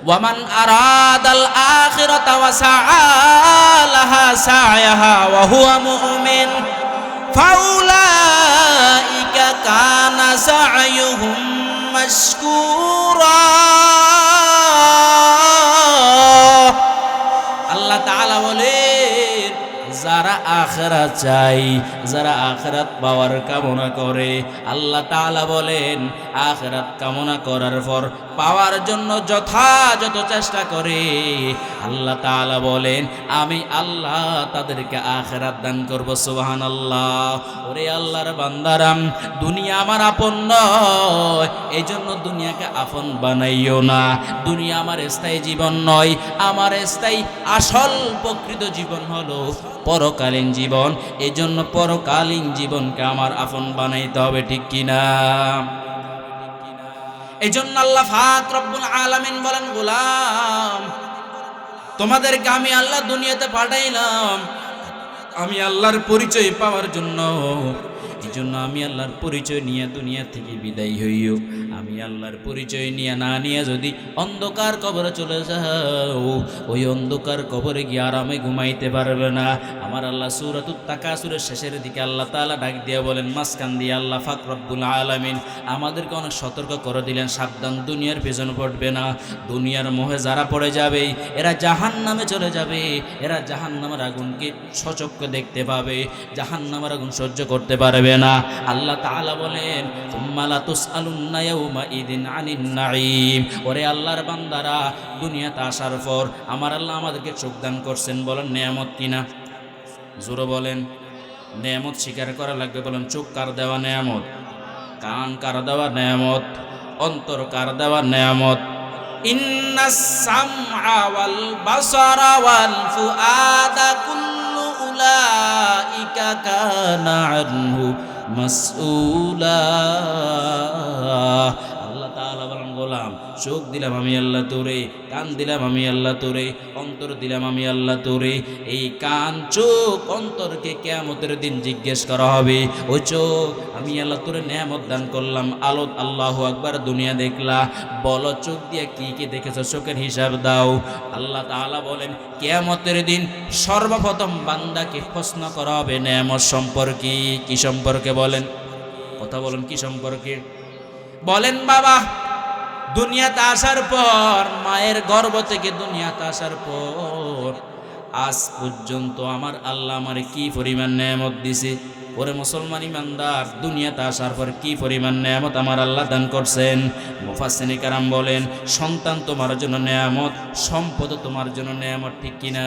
ওয়ামান আরাদাল আখিরাতা ওয়া সাআলাহা সা'য়াহা ওয়া হুয়া মুমিন ফাউলাইকা কানা সা'য়ুহুম মাশকুরা। আল্লাহ তাআলা বলেন, যারা আখিরাত চাই, যারা আখিরাত পাওয়ার কামনা করে, আল্লাহ তাআলা বলেন আখিরাত কামনা করার পর পাওয়ার জন্য যথাযথ চেষ্টা করে, আল্লাহ তাআলা বলেন আমি আল্লাহ তাদেরকে আখিরাত দান করব। সুবহানাল্লাহ। ওরে আল্লাহর বান্দারাম, দুনিয়া আমার আপন নয়, এই জন্য দুনিয়াকে আপন বানাইও না। দুনিয়া আমার স্থায়ী জীবন নয়, আমার স্থায়ী আসল প্রকৃত জীবন হলো পরকালীন জীবন। এই জন্য পরকালীন জীবনকে আমার আপন বানাইতে হবে, ঠিক কিনা? এই জন্য আল্লাহ পাক রব্বুল আলামিন বলেন, গোলাম তোমাদেরকে আমি আল্লাহ দুনিয়াতে পাঠাইলাম, আমি আল্লাহর পরিচয় পাওয়ার জন্য, এই জন্য আমি আল্লাহর পরিচয় নিয়ে দুনিয়া থেকে বিদায় হইও। আমি আল্লাহর পরিচয় নিয়ে না নিয়ে যদি অন্ধকার কবরে চলে যাও, ওই অন্ধকার কবরে গিয়ে আরামে ঘুমাইতে পারবে না। আমার আল্লাহ সূরাতুত তাকাসুরের শেষের দিকে আল্লাহ তাআলা ডাক দিয়ে বলেন, মাঝখান দিয়ে আল্লাহ পাক রব্বুল আলামিন আমাদেরকে অনেক সতর্ক করে দিলেন, সাবধান দুনিয়ার পেছনে পড়বে না। দুনিয়ার মোহে যারা পড়ে যাবে এরা জাহান্নামে চলে যাবে, এরা জাহান্নামের আগুনকে সচক্ষে দেখতে পাবে, জাহান্নামের আগুন সহ্য করতে পারবে না। আল্লাহ তাআলা বলেন, সুম্মা লা তুসআলুন্না ইয়াউমা ইদিন আনিন নাঈম। ওরে আল্লাহর বান্দারা, দুনিয়াতে আসার পর আমার আল্লাহ আমাদেরকে চোখ দান করছেন, বলেন নেয়ামত কিনা? জোরে বলেন। নেয়ামত স্বীকার করা লাগবে। বলেন চোখ কার দেওয়া নেয়ামত? কান কার দেওয়া নেয়ামত? অন্তর কার দেওয়া নেয়ামত? ইন্নাস সামআ ওয়াল বাসারা ওয়াল ফুআদা কুল্লু উলাইকা কানা আনহু মাসউলা। আল্লাহ তাআলা বলেন, গোলাম চোখ দিলাম আমি আল্লাহ তোরে, কান দিলাম আমি আল্লাহ তোরে, অন্তর দিলাম আমি আল্লাহ তোরে। এই কান চোখ অন্তরকে কিয়ামতের দিন জিজ্ঞেস করা হবে, ওই চোখ আমি আল্লাহ তোরে নেয়ামত দান করলাম, আলো আল্লাহু আকবার দুনিয়া দেখলা, বলো চোখ দিয়ে কি কি দেখেছো, চোখের হিসাব দাও। আল্লাহ তাআলা বলেন, কিয়ামতের দিন সর্বপ্রথম বান্দাকে প্রশ্ন করা হবে নেয়ামত সম্পর্কে। কি সম্পর্কে বলেন? কথা বলেন, কি সম্পর্কে বলেন? বাবা দুনিয়াতে আসার পর, মায়ের গর্ভ থেকে দুনিয়াতে আসার পর আজ পর্যন্ত আমার আল্লাহ আমারে কি পরিমাণ নেয়ামত দিছে। ওরে মুসলমান ইমানদার, দুনিয়াতে আসার পর কি পরিমাণ নেয়ামত আমার আল্লাহ দান করছেন। মুফাসসিরিনে কেরাম বলেন, সন্তান তোমার জন্য নেয়ামত, সম্পদ তোমার জন্য নেয়ামত, ঠিক কিনা?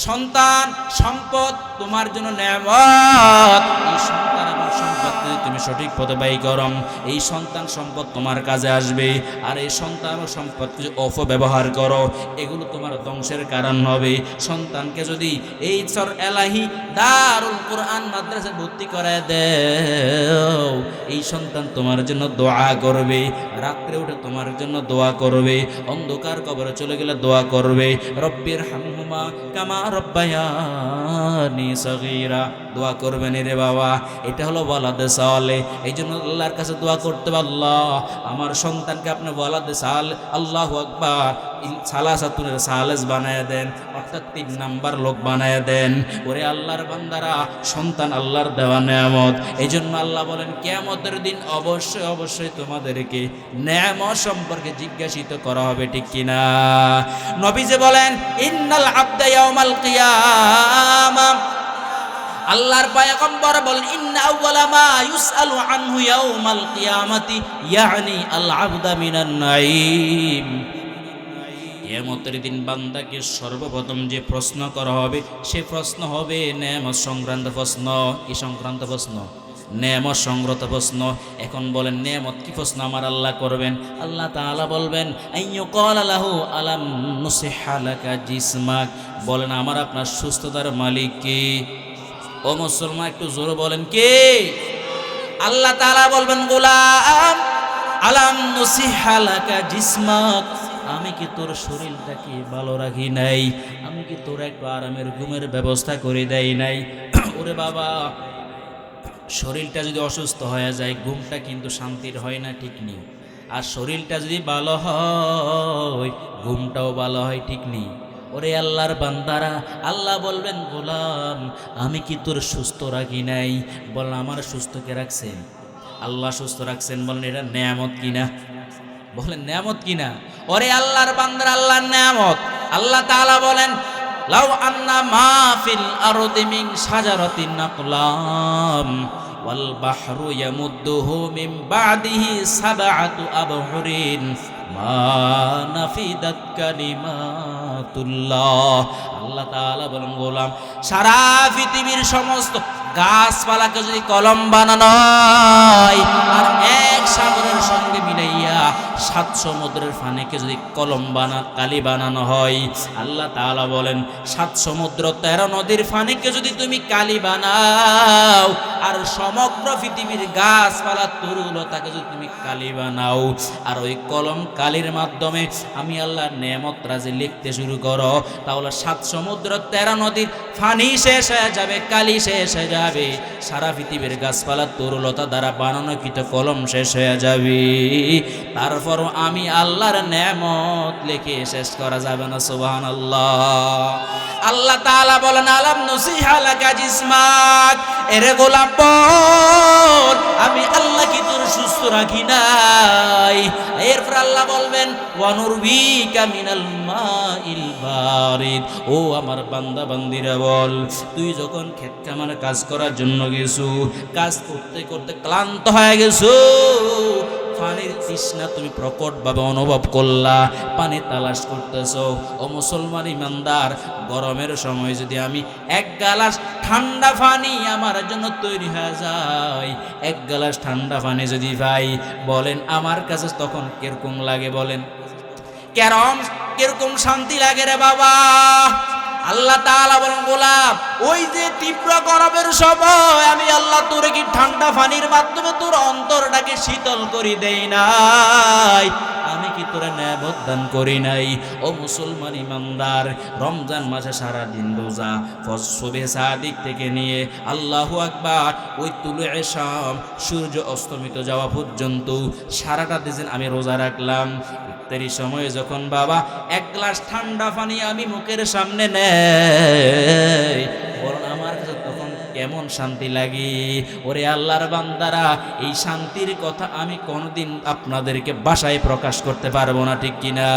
সন্তান সম্পদ তোমার জন্য নেয়ামত। এই সন্তান এবং সম্পদ যদি তুমি সঠিক পথে ব্যয় করো, এই সন্তান সম্পদ তোমার কাজে আসবে। আর এই সন্তান এবং সম্পদ যদি অপব্যবহার করো, এগুলো তোমার ধ্বংসের কারণ হবে। সন্তানকে যদি এই সর এলাহি দারুল কোরআন মাদ্রাসায় ভর্তি করায় দেও, এই সন্তান তোমার জন্য দোয়া করবে, রাত্রে উঠে তোমার জন্য দোয়া করবে, অন্ধকার কবরে চলে গেলে দোয়া করবে, রব্বির হামহুমা কামা রব্বায়ানি সগীরা, দোয়া করবেন রে বাবা। এটা হলো ওয়ালাদে সালে। এই জন্য আল্লাহর কাছে দোয়া করতে হবে, আল্লাহ আমার সন্তানকে আপনি ওয়ালাদে সাল, আল্লাহু আকবার, সালাসাতুনের সালেস বানায় দেন, অর্থাৎ 3 নাম্বার লোক বানায় দেন। ওরে আল্লাহর বান্দারা, সন্তান আল্লাহর দেওয়া নেয়ামত। এই জন্য আল্লাহ বলেন, কিয়ামতের দিন অবশ্যই অবশ্যই তোমাদেরকে নেয়ামত সম্পর্কে জিজ্ঞাসিত করা হবে, ঠিক কিনা? নবীজি বলেন, ইন্নাল আবদা ইয়াউমাল কিয়ামা, আল্লাহর পয়গম্বর বলেন, ইন্না আউওয়ালা মা ইউসআলু আনহু ইয়াউমাল কিয়ামাতি ইয়ানি আল আবদা মিনান নাঈম। কিয়ামতের দিন বান্দাকে সর্বপ্রথম যে প্রশ্ন করা হবে, সে প্রশ্ন হবে নেয়ামত সংক্রান্ত প্রশ্ন। কি সংক্রান্ত প্রশ্ন? নেয়ামত সংক্রান্ত প্রশ্ন। এখন বলেন নেয়ামত কি প্রশ্ন আমার আল্লাহ করবেন? আল্লাহ তাআলা বলবেন, আইয়ুকাল লাহু আলাম নুসিহা লাকা জিসমাক। বলেন আমার আপনার সুস্থতার মালিক কে? ও মুসলমান একটু জোরে বলেন কে? আল্লাহ তাআলা বলবেন, গোলাম আলাম নুসিহা লাকা জিসমাক, আমি কি তোর শরীরটাকে ভালো রাখি নাই? আমি কি তোর একটু আরামের ঘুমের ব্যবস্থা করে দেই নাই? ওরে বাবা, শরীরটা যদি অসুস্থ হয়ে যায়, ঘুমটা কিন্তু শান্তির হয় না, ঠিক নেই। আর শরীরটা যদি ভালো হয়, ঘুমটাও ভালো হয়, ঠিক নেই। ওরে আল্লাহর বান্দারা, আল্লাহ বলবেন, গোলাম আমি কি তোর সুস্থ রাখি নাই? বল আমার সুস্থ কে রাখছেন? আল্লাহ সুস্থ রাখছেন। বলেন এটা নেয়ামত কিনা? বলেন নেয়ামত কিনা? ওরে আল্লাহর বান্দারা, আল্লাহর নেয়ামত। আল্লাহ তাআলা বলেন, লাউ আন্না মা ফিল আরদি মিন শাজারাতিন নাকলাম ওয়াল বাহরু ইয়ামুদ্দুহু মিন বাদিহি সাবআতু আবহুরিন মা নাফিদাত কালিমাতুল্লাহ। আল্লাহ তাআলা বলেন, গোলাম সারা পৃথিবীর সমস্ত গাছপালাকে যদি কলম বানানো হয়, আর এক সাগরের সঙ্গে মিলাইয়া 7 সমুদ্রের পানিকে যদি কলম কালি বানানো হয়, আল্লাহ তাআলা বলেন 7 সমুদ্র 13 নদীর পানিকে যদি তুমি কালি বানাও, আর সমগ্র পৃথিবীর গাছপালা তরুলতাকে যদি তুমি কালি বানাও, আর ওই কলম কালির মাধ্যমে আমি আল্লাহর নেয়ামত রাজি লিখতে শুরু করো, তাহলে 7 সমুদ্র 13 নদীর পানি শেষ হয়ে যাবে, কালি শেষ হয়ে যাবে, সারা পৃথিবীর গাছপালা তরুলতা দ্বারা বানানো কিটা কলম শেষ হয়ে যাবে, তারপর আমি আল্লাহর নেয়ামত লিখে শেষ করা যাবে না। সুবহানাল্লাহ। আল্লাহ তাআলা বলেন আলাম নুসিহা লাকা জিসমাক, এরে গোলাম বল আমি আল্লাহ কি তোর সুস্থ রাখি নাই? এরপর আল্লাহ বলবেন ওয়ানুরবিকা মিনাল মাইল বারিদ, ও আমার বান্দা বান্দিরা বল, তুই যখন ক্ষেত কামার কাজ করার জন্য গেছো, কাজ করতে করতে ক্লান্ত হয়ে গেছো, পানির তৃষ্ণা তুমি প্রকটভাবে অনুভব করলা, পানি তালাশ করতেছো, ও মুসলমান ইমানদার, গরমের সময় যদি আমি 1 গ্লাস ঠান্ডা পানি আমার জন্য তৈরি হয়ে যায়, 1 গ্লাস ঠান্ডা পানি যদি পাই, বলেন আমার কাছে তখন কিরকম লাগে? বলেন কিরকম শান্তি লাগে রে বাবা। আল্লাহ তাআলা বলেন গোলাম, ওই যে তীব্র গরমের সময় আমি আল্লাহ তোরে কি ঠান্ডা পানির মাধ্যমে তোর অন্তরটাকে শীতল করে দেই নাই? আমি কি তোরে নেয়ামত দান করি নাই? ও মুসলমান ইমানদার, রমজান মাসে সারা দিন রোজা, সুবহে সাদিক থেকে নিয়ে আল্লাহু আকবার ওই তুলুয়ে শাম সূর্য অস্তমিত যাওয়া পর্যন্ত সারাটা দিন আমি রোজা রাখলাম। ইফতারি সময়ে যখন বাবা 1 গ্লাস ঠান্ডা পানি আমি মুখের সামনে নেই, বলুন আমার কাছে তখন কেমন শান্তি লাগে। ওরে আল্লাহর বান্দারা, এই শান্তির কথা আমি কোনোদিন আপনাদেরকে ভাষায় প্রকাশ করতে পারবো না, ঠিক কিনা?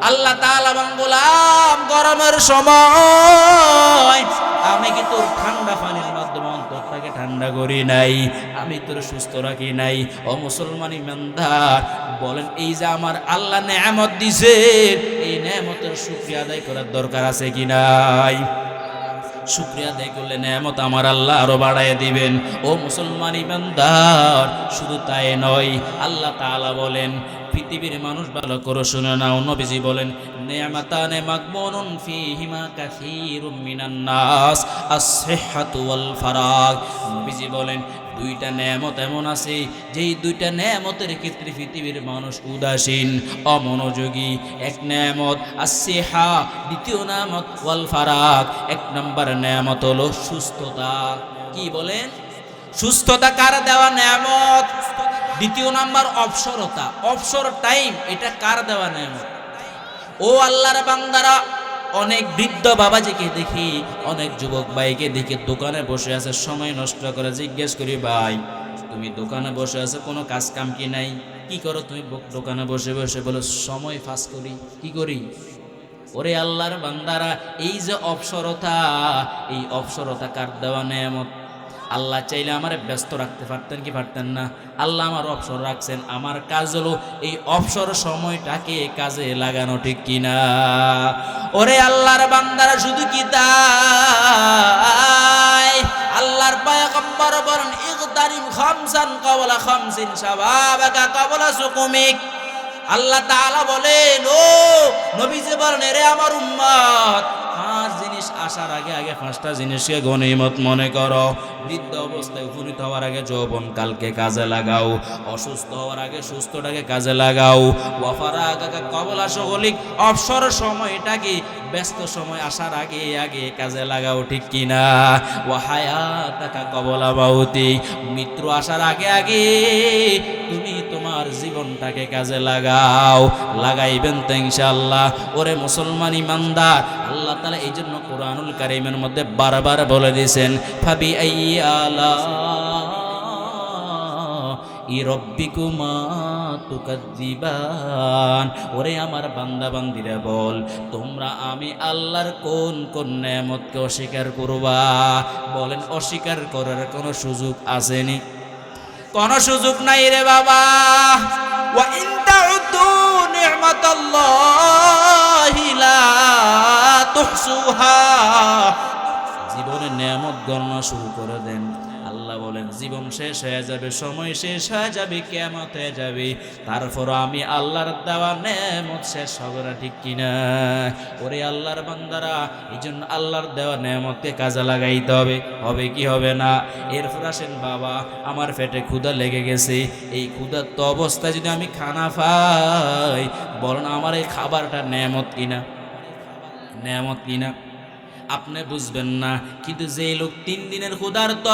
আল্লাহ তাআলা বললাম গরমের সময় আমি কি তোর ঠান্ডা পানির মাধ্যমে অন্তরটাকে ঠান্ডা করি নাই? আমি তোর সুস্থ রাখি নাই? ও মুসলমান ইমানদার, বলেন এই যে আমার আল্লাহ নেয়ামত দিছে, এই নেয়ামতের শুকরিয়া আদায় করার দরকার আছে কি নাই? শুকরিয়া আদায় করলে নেয়ামত আমার আল্লাহ আরো বাড়ায় দিবেন। ও মুসলমান ইমানদার, শুধু তাই নয়, আল্লাহ তাআলা বলেন, পৃথিবীর মানুষ ভালো করে শুনে নাও, নবীজি বলেন নিয়ামাতানে মাগবুনুন ফীহিমা কাসীরুম মিনান নাস আস-সিহহাতু ওয়াল ফারাগ। নবীজি বলেন 2টা নেয়ামত এমন আছে যেই 2টা নেয়ামতের ক্ষেত্রে পৃথিবীর মানুষ উদাসীন, অমনোযোগী। 1 নেয়ামত আস-সিহা, 2য় নেয়ামত ওয়াল ফারাগ। 1 নম্বর নেয়ামত হলো সুস্থতা। কি বলেন? সুস্থতা কার দেওয়া নেয়ামত? 2য় নাম্বার অবসরতা, অবসর টাইম, এটা কার দেওয়া নেয়ামত? ও আল্লাহর বান্দারা, অনেক বৃদ্ধ বাবাজিকে দেখি, অনেক যুবক ভাইকে দেখি দোকানে বসে আছে, সময় নষ্ট করে। জিজ্ঞেস করি ভাই তুমি দোকানে বসে আছো, কোনো কাজ কাম কি নাই? কি করো তুমি দোকানে বসে বসে? বলো সময় পাস করি। কি করি? ওরে আল্লাহর বান্দারা, এই যে অবসরতা, এই অবসরতা কার দেওয়া নেয়ামত? আল্লাহ চাইলে আমার ব্যস্ত রাখতে পারতেন কি পারতেন না? আল্লাহ আমার অবসর রাখছেন, আমার কাজ হলো এই অবসর সময়টাকে কাজে লাগানো, ঠিক কিনা? ওরে আল্লাহর বান্দারা, শুধু কি তাই? আল্লাহর পয়গম্বর বলেন ইগতারিম খামসান ক্বাবলা খামসিন শাবাবাকা ক্বাবলা সুকুমিক। আল্লাহ তাআলা বলেন, ও নবীজি বলেন, এরে আমার উম্মত, 5 জিনিস আসার আগে আগে 5টা জিনিসকে গনিমত মনে করো। বৃদ্ধ অবস্থায় উপনীত হওয়ার আগে যৌবন কালকে কাজে লাগাও, অসুস্থ হওয়ার আগে সুস্থটাকে কাজে লাগাও। ওয়াফারাগাকা ক্বাবলা শুগলিক, অবসর সময়টাকে, ব্যস্ত সময় আসার আগে আগে কাজে লাগাও, ঠিক কিনা? ওয়াহায়াতাকা ক্বাবলা মাউতিক, মৃত্যু আসার আগে আগে তুমি তোমার জীবনটাকে কাজে লাগাও। লাগাইবেন তো ইনশাআল্লাহ। ওরে মুসলমান ইমানদার, আল্লাহ তাআলা এই জন্য কোরআনুল কারীমের মধ্যে বারবার বলে দিয়েছেন ফাবি আইয়ালা রব্বিকুমা তুকাজ্জিবান। ওরে আমার বান্দা বান্দিরা, বল তোমরা আমি আল্লাহর কোন কোন নেয়ামতকে অস্বীকার করবা? বলেন অস্বীকার করার কোনো সুযোগ আসেনি? কোনো সুযোগ নাই রে বাবা। ওয়া ইন তাউদ্দু নি'মাতাল্লাহি লা তুহসুহা। জীবনে নেয়ামত গণনা শুরু করে দেন, আল্লাহ তাআলা বলেন জীবন শেষ হয়ে যাবে, সময় শেষ হয়ে যাবে, কিয়ামত হয়ে যাবে, তারপর আমি আল্লাহর দেওয়া নেয়ামত শেষ হবে না, ঠিক কিনা? ওরে আল্লাহর বান্দারা, এই জন্য আল্লাহর দেওয়া নেয়ামতকে কাজে লাগাইতে হবে, হবে কি হবে না? এরপর আসেন বাবা, আমার পেটে ক্ষুধা লেগে গেছে, এই ক্ষুধার্ত অবস্থায় যদি আমি খানা পাই, বলেন আমার এই খাবারটা নেয়ামত কিনা? নেয়ামত কিনা? আপনি বুঝবেন না, কিন্তু যে লোক 3 দিনের ক্ষুধার্ত,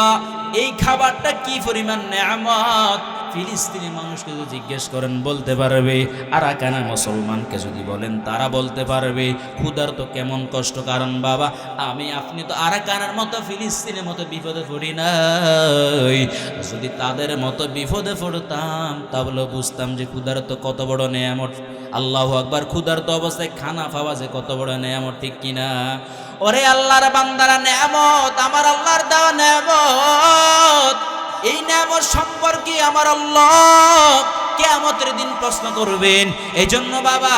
এই খাবারটা কি পরিমাণ নেয়ামত, ফিলিস্তিনি মানুষকে যদি জিজ্ঞেস করেন বলতে পারবে, আরাকানা মুসলমানকে যদি বলেন তারা বলতে পারবে ক্ষুধার্ত কেমন কষ্ট। কারণ বাবা, আমি আপনি তো আরাকানার মতো ফিলিস্তিনের মতো বিপদে পড়ি নাই। যদি তাদের মতো বিপদে পড়তাম তাহলে বুঝতাম যে ক্ষুধার্ত কত বড় নেয়ামত। আল্লাহু আকবার, ক্ষুধার্ত অবস্থায় খানা পাওয়া যে কত বড় নেয়ামত, ঠিক কিনা? ওরে আল্লাহর বান্দারা, নেয়ামত আমার আল্লাহর দেওয়া নেয়ামত, এই নেয়ামত সম্পর্কে আমার আল্লাহ কিয়ামতের দিন প্রশ্ন করবেন। এই জন্য বাবা,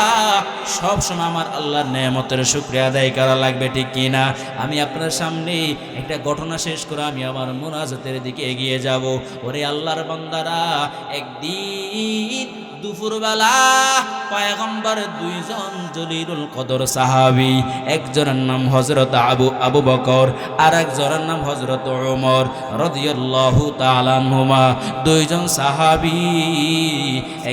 সব সময় আমার আল্লাহর নেয়ামতের শুকরিয়া আদায় করা লাগবে, ঠিক কিনা? আমি আপনার সামনে একটা ঘটনা শেষ করে আমি আমার মুনাজাতের দিকে এগিয়ে যাব। ওরে আল্লাহর বান্দারা, একদিন দুপুরবেলা পয়গম্বর 2 জন জলিলুল কদর সাহাবী, একজনের নাম হযরত আবু বকর আর একজনের নাম হযরত ওমর রাদিয়াল্লাহু তাআলা আনহুমা, 2 জন সাহাবী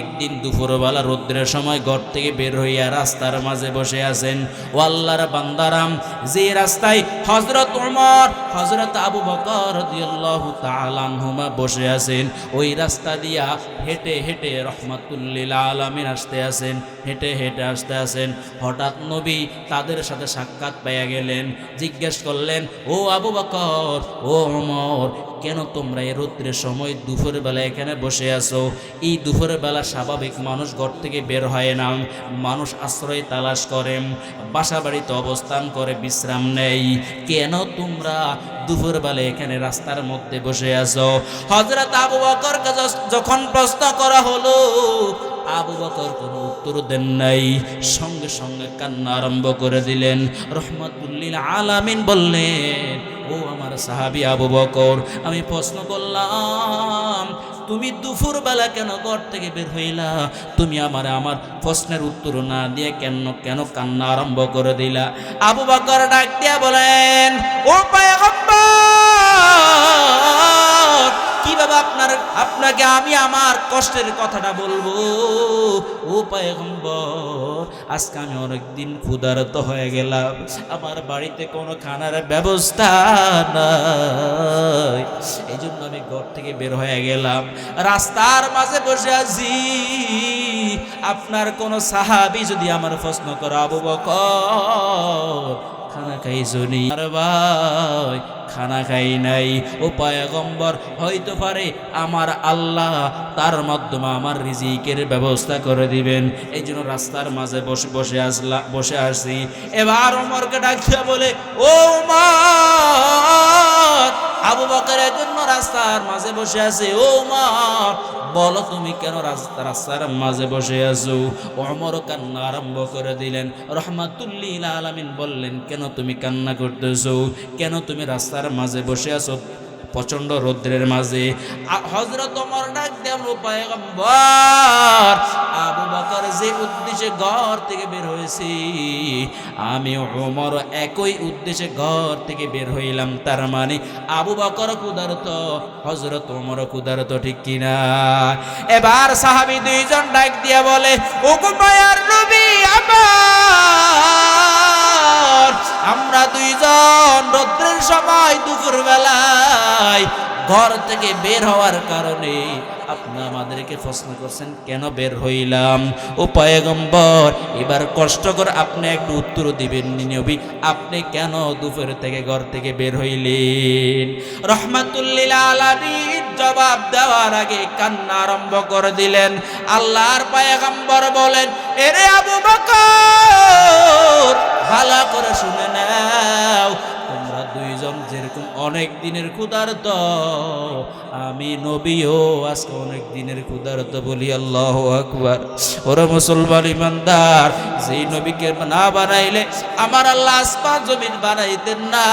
একদিন দুপুরবেলা রৌদ্রের সময় ঘর থেকে বের হইয়া রাস্তার মাঝে বসে আছেন। ও আল্লাহর বান্দারাম, যে রাস্তায় হযরত ওমর হযরত আবু বকর রাদিয়াল্লাহু তাআলা আনহুমা বসে আছেন, ওই রাস্তা দিয়া হেঁটে হেঁটে রহমাতুল লিল আলামিন আসতে আছেন, হেঁটে হেঁটে আসতে আছেন। হঠাৎ নবী তাদের সাথে সাক্ষাৎ পাইয়া গেলেন, জিজ্ঞেস করলেন, ও আবু বকর, ও ওমর, কেন তোমরা এই রৌদ্রের সময় দুপুরের বেলা এখানে বসে আছো? এই দুপুরের বেলা স্বাভাবিক মানুষ ঘর থেকে বের হয় না, মানুষ আশ্রয় তালাশ করে, বাসা বাড়িতে অবস্থান করে, বিশ্রাম নেই, কেন তোমরা দুপুরবেলা এখানে রাস্তার মধ্যে বসে আছো? হযরত আবু বকরকে যখন প্রশ্ন করা হলো, আবু বকর কোনো উত্তর দেন নাই, সঙ্গে সঙ্গে কান্না আরম্ভ করে দিলেন। রহমাতুল লিল আলামিন বললেন, ও আমার সাহাবী আবু বকর, আমি প্রশ্ন করলাম তুমি দুপুরবেলা কেন ঘর থেকে বের হইলা? তুমি আমার প্রশ্নের উত্তর না দিয়ে কেন কান্না আরম্ভ করে দিলা? আবু বকর ডাক দিয়া বলেন, ও পয়গম্বর, কিভাবে আপনাকে আমি আমার কষ্টের কথাটা বলবো? ও পয়গম্বর, আজকে আমি অনেকদিন ক্ষুধার্ত হয়ে গেলাম, আমার বাড়িতে কোনো খানার ব্যবস্থা নাই, এই জন্য আমি ঘর থেকে বের হয়ে গেলাম, রাস্তার মাঝে বসে আছি। আপনার কোন সাহাবী যদি আমার প্রশ্ন করে, আবু বকর খানা খাইছো নি? আর ভাই, খানা খাই নাই। ও পয়গম্বর, হয়তো পারে আমার আল্লাহ তার মাধ্যমে আমার রিজিকের ব্যবস্থা করে দিবেন, এই জন্য রাস্তার মাঝে বসে আসি। এবার ওমরকে ডাকিয়া বলে, ও ওমর, আবু বকরের জন্য রাস্তার মাঝে বসে আছে, ও ওমর, বলো তুমি কেন রাস্তার মাঝে বসে আছো? ওমর কান্না আরম্ভ করে দিলেন। রহমাতুল লিল আলামিন বললেন, কেন তুমি কান্না করতেছো? কেন তুমি রাস্তার মাঝে বসে আছো প্রচন্ড রৌদ্রের মাঝে? হযরত ওমর ডাক দেন, ও পয়গম্বর, আবু বকর যে উদ্দেশ্যে ঘর থেকে বের হয়েছি, আমি ওমর একই উদ্দেশ্যে ঘর থেকে বের হইলাম, তার মানে আবু বকর ক্ষুধার্ত, হযরত ওমর ক্ষুধার্ত, ঠিক কিনা? এবার সাহাবী 2 জন ডাক দিয়া বলে, ও গো মায়ার নবী আমার, আমরা 2 জন রৌদ্রের সময় দুপুর বেলায় ঘর থেকে বের হওয়ার কারণে আপনি আমাদেরকে প্রশ্ন করছেন কেন বের হইলাম। ও পয়গম্বর, এবার কষ্ট করে আপনি একটু উত্তর দিবেন নবী, আপনি কেন দুপুর থেকে ঘর থেকে বের হইলেন? রহমাতুল লিল আলামিন জবাব দেওয়ার আগে কান্না আরম্ভ করে দিলেন। আল্লাহর পয়গম্বর বলেন, এরে আবু বকর, ভালো করে শুনে নাও, তোমরা 2 ভাইজন যেরকম অনেক দিনের ক্ষুধার্ত, আমি নবীও আজকে অনেক দিনের ক্ষুধার্ত বলি আল্লাহু আকবার। ওরা মুসলমান ইমানদার, যেই নবীকে না বানাইলে আমার আল্লাহ আসমান জমিন বানাইতেন না,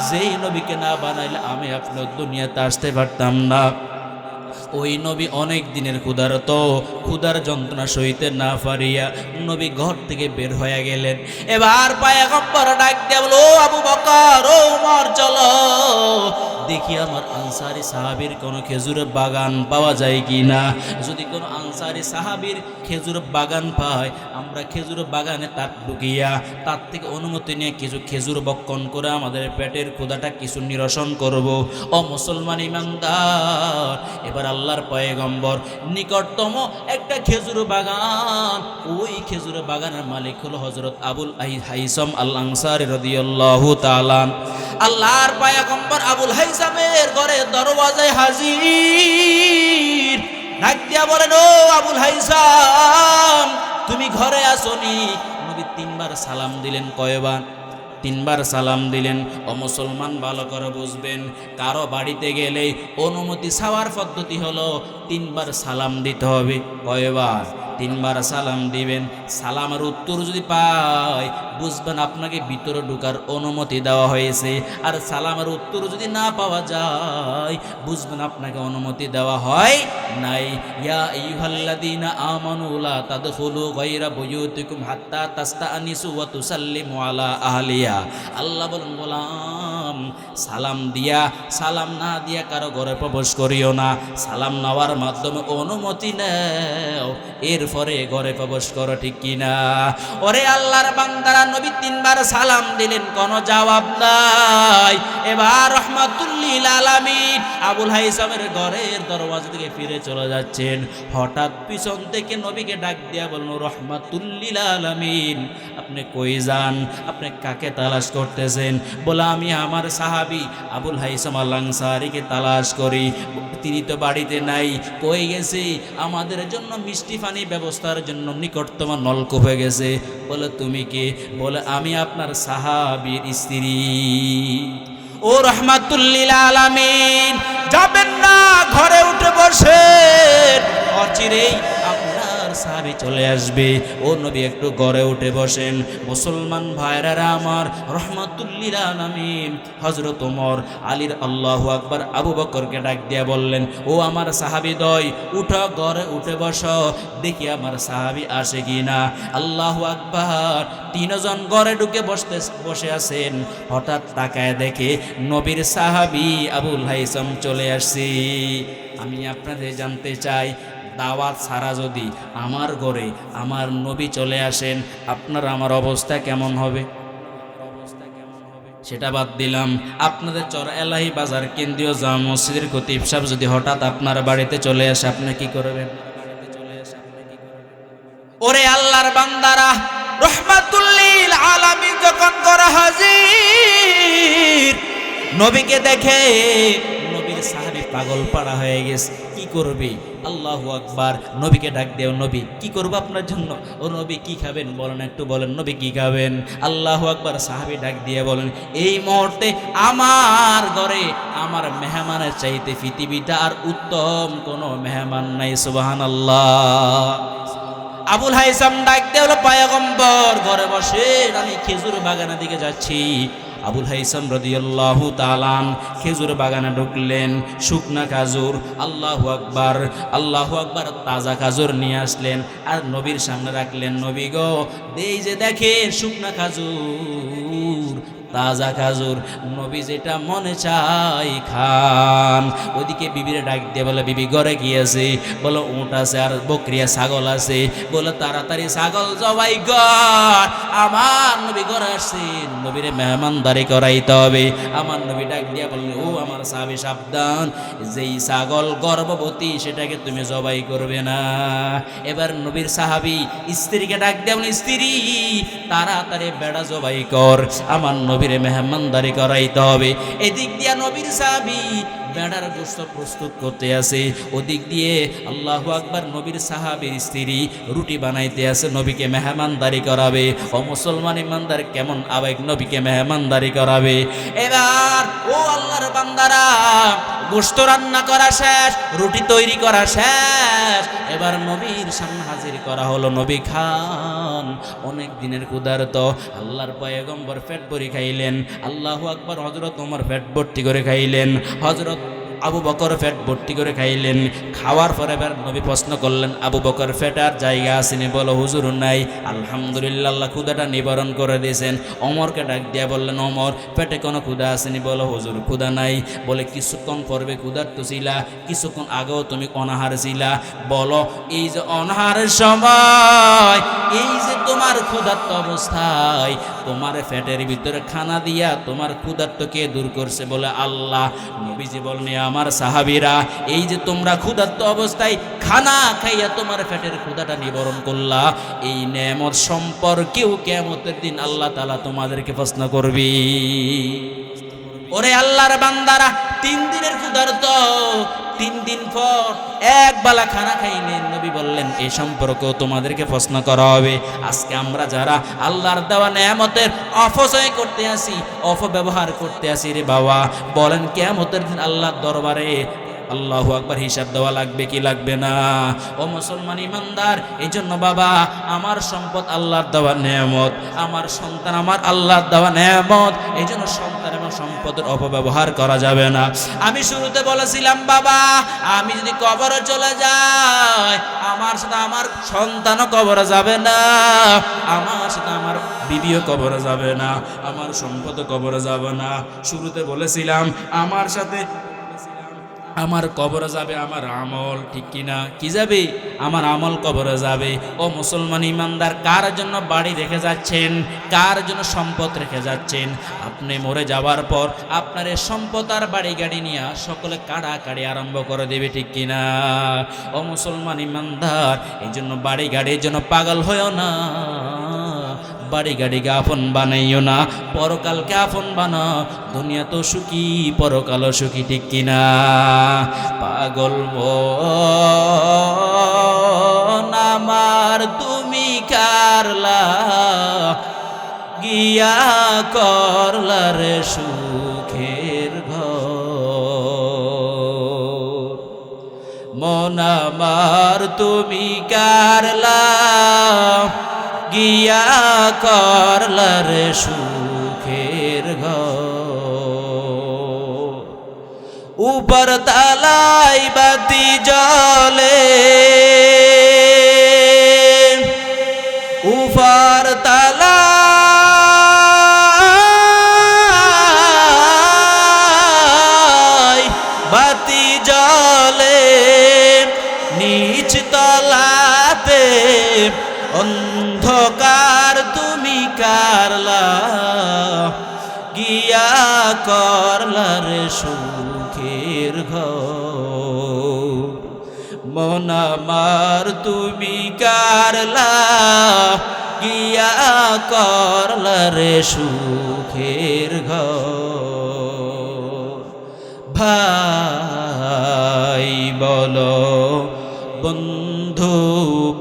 যেই নবীকে না বানাইলে আমি আপনার দুনিয়াতে আসতে পারতাম না। ওই নবী অনেক দিনের ক্ষুধারত, ক্ষুধার যন্ত্রণা সইতে না পারিয়া নবী ঘর থেকে বের হয়ে গেলেন। এবার পয়গম্বর ডাক দিয়ে বলল, ও আবু বকর, ও উমর, চলো দেখি আমার আনসারী সাহাবীর কোনো খেজুর বাগান পাওয়া যায় কি না। যদি কোনো আনসারী সাহাবীর খেজুর বাগান পায়, আমরা খেজুর বাগানে তার ঢুকিয়া তার থেকে অনুমতি নিয়ে কিছু খেজুর বক্ষণ করে আমাদের পেটের ক্ষুধাটা কিছু নিরসন করব। ও মুসলমান ইমানদার, এবার আল্লাহর পয়গম্বর নিকটতম একটা খেজুর বাগান, ওই খেজুর বাগানের মালিক হলো হযরত আবুল হাইসাম আল আনসারী রাদিয়াল্লাহু তাআলা। আল্লাহর পয়গম্বর আবুল হাইসামের ঘরে দরওয়াজায় হাজির, ডাক দিয়া বলেন, ও আবুল হাইসাম, তুমি ঘরে আসনি? নবী তিনবার সালাম দিলেন। কয়বার? তিনবার সালাম দিলেন। ও মুসলমান, ভালো করে বুঝবেন, কারো বাড়িতে গেলে অনুমতি চাওয়ার পদ্ধতি হলো তিনবার সালাম দিতে হবে। কয়বার? তিনবার সালাম দিবেন। সালামের উত্তর যদি পায়, বুঝবেন আপনাকে ভিতরে ঢোকার অনুমতি দেওয়া হয়েছে। আর সালামের উত্তর যদি না পাওয়া যায়, বুঝবেন আপনাকে অনুমতি দেওয়া হয় নাই। ইয়া আইয়ুহাল্লাযীনা আমানু লা তাদখুলু গায়রা বুয়ুতিকুম হাত্তা তাস্তানিসু ওয়া তুসাল্লিমু আলা আহলিয়া। আল্লাহ বলেন, গোলাম, সালাম দিয়া সালাম না দিয়া কারো ঘরে প্রবেশ করিও না। সালাম নেওয়ার মাধ্যমে অনুমতি নাও, এরপরে ঘরে প্রবেশ করো, ঠিক কিনা? ওরে আল্লাহর বান্দারা, নবী তিনবার সালাম দিলেন, কোনো জবাব নাই। এবার রাহমাতুল লিল আলামিন আবুল হাইসামের ঘরের দরওয়াজা থেকে ফিরে চলে যাচ্ছেন। হঠাৎ পিছন থেকে নবীকে ডাক দিয়া বলল, রাহমাতুল লিল আলামিন, আপনি কই যান? আপনি কাকে তালাশ করতেছেন? বলে, আমি আমার সাহাবী আবুল হাইসাম আল আনসারীকে তালাশ করি, তিনি তো বাড়িতে নাই, কই গেছে? আমাদের জন্য মিষ্টি পানি ব্যবস্থার জন্য নিকটতম নলকূপে গেছে। বলে, তুমি কে? বলে, আমি আপনার সাহাবীর স্ত্রী। ও রাহমাতুল লিল আলামিন, যাবেন না, ঘরে উঠে বসেন, অচিরেই আপনার সাহাবী চলে আসবে। ও নবী একটু ঘরে উঠে বসেন। মুসলমান ভাইরা আমার, রাহমাতুল লিল আলামিন হযরত ওমর আলীর আল্লাহু আকবার আবু বকরকে ডাক দিয়া বললেন, ও আমার সাহাবী দয়, উঠো, ঘরে উঠে বসো, দেখি আমার সাহাবী আসে কিনা। আল্লাহু আকবার। তিনজন ঘরে ঢুকে বসে আছেন। হঠাৎ তাকায় দেখে নবীর সাহাবী আবুল হাইসাম চলে আসছে। আমি আপনাদের জানতে চাই, দাওয়াত ছাড়া যদি আমার ঘরে আমার নবী চলে আসেন, আপনার আমার অবস্থা কেমন হবে? সেটা বাদ দিলাম, আপনাদের চর এলাহি বাজার কেন্দ্রীয় জামে মসজিদের খতিব সাহেব যদি হঠাৎ আপনার বাড়িতে চলে আসে, আপনি কি করবেন? ওরে আল্লাহর বান্দারা, রাহমাতুল লিল আলামিন যখন ঘরে হাজির, নবীকে দেখে নবীর সাহাবী পাগল পাড়া হয়ে গেছে। কি করবে? আল্লাহু আকবার। নবীকে ডাক দেও, নবী কি করবো আপনার জন্য? ও নবী কি খাবেন বলেন, একটু বলেন, নবী কি খাবেন? আল্লাহু আকবার। সাহাবী ডাক দিয়ে বলেন, এই মুহূর্তে আমার ঘরে আমার মেহমানের চাইতে পৃথিবীতে আর উত্তম কোনো মেহমান নাই। সুবহানাল্লাহ। আবুল হাইসাম ডাক দিয়ে বলল, পয়গম্বর ঘরে বসেন, আমি খেজুর বাগানের দিকে যাচ্ছি। আবুল হাইসাম রাদিয়াল্লাহু তাআলা খেজুর বাগানে ঢুকলেন, শুকনা খেজুর, আল্লাহু আকবার, আল্লাহু আকবার, তাজা খেজুর নিয়ে আসলেন আর নবীর সামনে রাখলেন। নবী গো, এই যে দেখেন শুকনা খেজুর, তাজা খেজুর, নবী যেটা মনে চাই খান। ওইদিকে বিবিরে ডাক দিয়ে বলে, বিবি ঘরে গিয়েছে। বলো, উট আছে আর বকরিয়া ছাগল আছে। বলে, তাড়াতাড়ি ছাগল জবাই কর, আমার নবী ঘরে আসছেন, নবীরে মেহমানদারি করাইতে হবে। আমার নবী ডাক দিয়া বললেন, ও আমার সাহাবী সাবধান, যেই ছাগল গর্ভবতী সেটাকে তুমি জবাই করবে না। এবার নবীর সাহাবী স্ত্রীকে ডাক দিয়া বলেন, স্ত্রী তাড়াতাড়ি বেড়া জবাই কর, আমার নবীরে মেহমানদারি করাইতে হবে। এদিক দিয়া নবীর সাহাবী বেড়ার গোশত প্রস্তুত করতে আছে, ওদিক দিয়ে আল্লাহু আকবার নবীর সাহাবীর স্ত্রী রুটি বানাইতে আছে, নবীকে মেহমানদারি করাবে। ও মুসলমান ইমানদার, কেমন আবেগ নবীকে মেহমানদারি করাবে। এবার ও আল্লাহর বান্দারা, গোশত রান্না করা শেষ, রুটি তৈরি করা শেষ, এবার নবীর সামনে হাজির করা হলো। নবী খান, অনেক দিনের ক্ষুধার্ত। আল্লাহর পয়গম্বর পেট ভরে খাইলেন। আল্লাহু আকবার। হযরত ওমর পেট ভর্তি করে খাইলেন, হযরত আবু বকর পেট ভর্তি করে খাইলেন। খাওয়ার পরে এবার নবী প্রশ্ন করলেন, আবু বকর পেটে আর জায়গা আসেনি? বলো হুজুর নাই। আলহামদুলিল্লাহ, আল্লাহ ক্ষুধাটা নিবারণ করে দিয়েছেন। ওমরকে ডাক দিয়া বললেন, ওমর পেটে কোনো ক্ষুধা আসেনি? বলো হুজুর ক্ষুধা নাই। বলে কিছুক্ষণ পর্বে ক্ষুধার্ত ছিলা, কিছুক্ষণ আগেও তুমি অনাহার ছিলা। বলো এই যে অনাহারের সময়, এই যে তোমার ক্ষুধার্ত অবস্থায় তোমার পেটের ভিতরে খানা দিয়া তোমার ক্ষুধার্ত কে দূর করছে? বলে আল্লাহ। নবীজি বললেন, আমার সাহাবীরা, এই যে তোমরা ক্ষুধার্ত অবস্থায় খানা খাইয়া তোমার পেটের ক্ষুধাটা নিবারণ করলা, এই নেয়ামত সম্পর্কেও কিয়ামতের দিন আল্লাহ তাআলা তোমাদেরকে প্রশ্ন করবে। ওরে আল্লাহর বান্দারা, 3 দিনের ক্ষুধার্ত, 3 দিন পর এক বেলা খানা খাইলেন। নবী বললেন, এই সম্পর্কেও তোমাদেরকে প্রশ্ন করা হবে। আজকে আমরা যারা আল্লাহর দেওয়া নেয়ামতের অপচয় করতে আসি, অপব্যবহার করতে আসি রে বাবা, বলেন কিয়ামতের দিন আল্লাহর দরবারে আল্লাহু আকবার হিসাব দেওয়া লাগবে কি লাগবে না? ও মুসলমান ইমানদার, এই জন্য বাবা, আমার সম্পদ আল্লাহর দেওয়া নেয়ামত, আমার সন্তান আমার আল্লাহর দেওয়া নেয়ামত, এই জন্য সন্তান এবং সম্পদের অপব্যবহার করা যাবে না। আমি শুরুতে বলেছিলাম বাবা, আমি যদি কবরে চলে যাই, আমার সাথে আমার সন্তানও কবরে যাবে না, আমার সাথে আমার বিবিও কবরে যাবে না, আমার সম্পদও কবরে যাবে না। শুরুতে বলেছিলাম আমার সাথে আমার কবরে যাবে আমার আমল, ঠিক কিনা? কি যাবে? আমার আমল কবরে যাবে। ও মুসলমান ইমানদার, কার জন্য বাড়ি রেখে যাচ্ছেন? কার জন্য সম্পদ রেখে যাচ্ছেন? আপনি মরে যাওয়ার পর আপনার এই সম্পদ আর বাড়ি গাড়ি নিয়ে সকলে কাড়াকাড়ি আরম্ভ করে দেবে, ঠিক কিনা? ও মুসলমান ইমানদার, এই জন্য বাড়ি গাড়ির জন্য পাগল হয়েও না, বাড়ি গাড়িকে আপন বানাইও না, পরকালকে আপন বানাও। দুনিয়া তো সুখী, পরকালও সুখী, ঠিক কিনা? পাগল মন আমার তুমি কারলা, গিয়া করলা রে সুখের ঘর। মন আমার তুমি কারলা, গিয়া করলা রে সুখের ঘর। উপর তালাই বাতি জ্বলে, উপর তালাই বাতি জ্বলে, নিচ তলাতে অন্ধকার তুমি কারলা, গিয়া করলা রে সুখের ঘর। মন আমার তুমি কারলা, গিয়া করলা রে সুখের ঘর। ভাই বলো, বন্ধু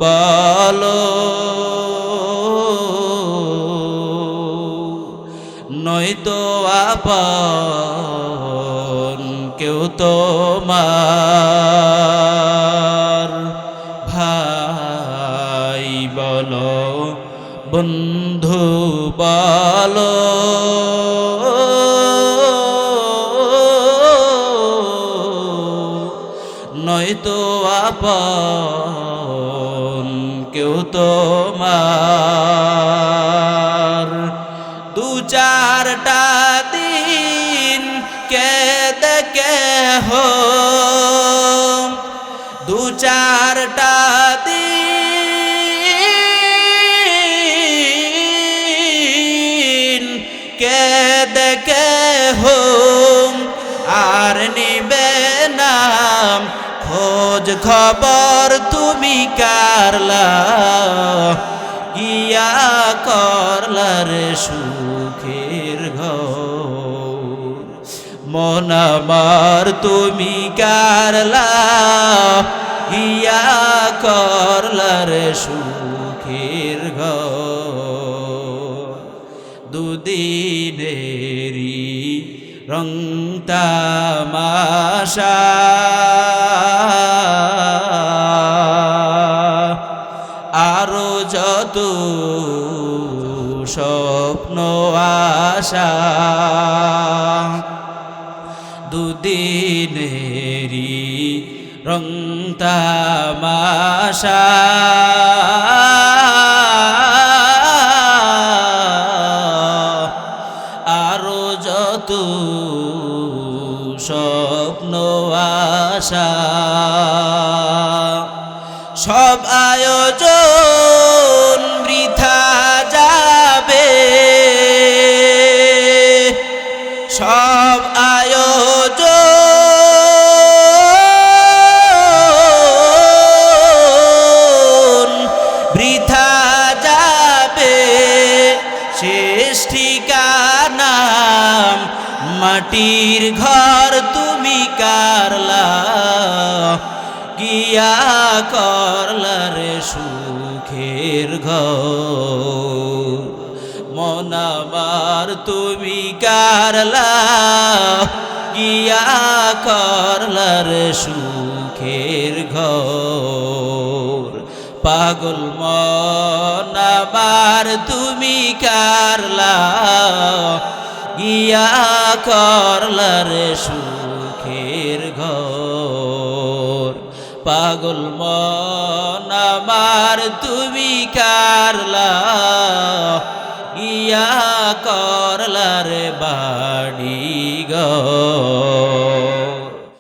বলো, নয়তো আপন কেউ তোমার। ভাই বলো, বন্ধু বলো, নয়তো আপন কেউ তোমার। 2-4টা দিন কেঁদে কেহ, 2-4টা দিন কেঁদে কেহ, আর নিবে নাম খোঁজ খবর তুমি কারলা, গিয়া করলা রে সুখের ঘর। মন আমার তুমি কারলা গিয়া করলার সুখের ঘর দুদিনেরি রং তামাশা আরো যত স্বপ্ন আশা দুদিনেরি রং তামাশা আরো যত স্বপ্ন আশা সব আয়োজন বৃথা যাবে সব আয়োজন বৃথা যাবে শেষ ঠিকানা মাটির ঘর তুমি কারলা গিয়া করলার সুখের ঘর মন আমার তুমি কারলা গিয়া করলার সুখের ঘর পাগল মন আমার তুমি কারলা গিয়া করলার সুখের ঘর পাগল মন আমার তুমি কারলা গিয়া করলার বা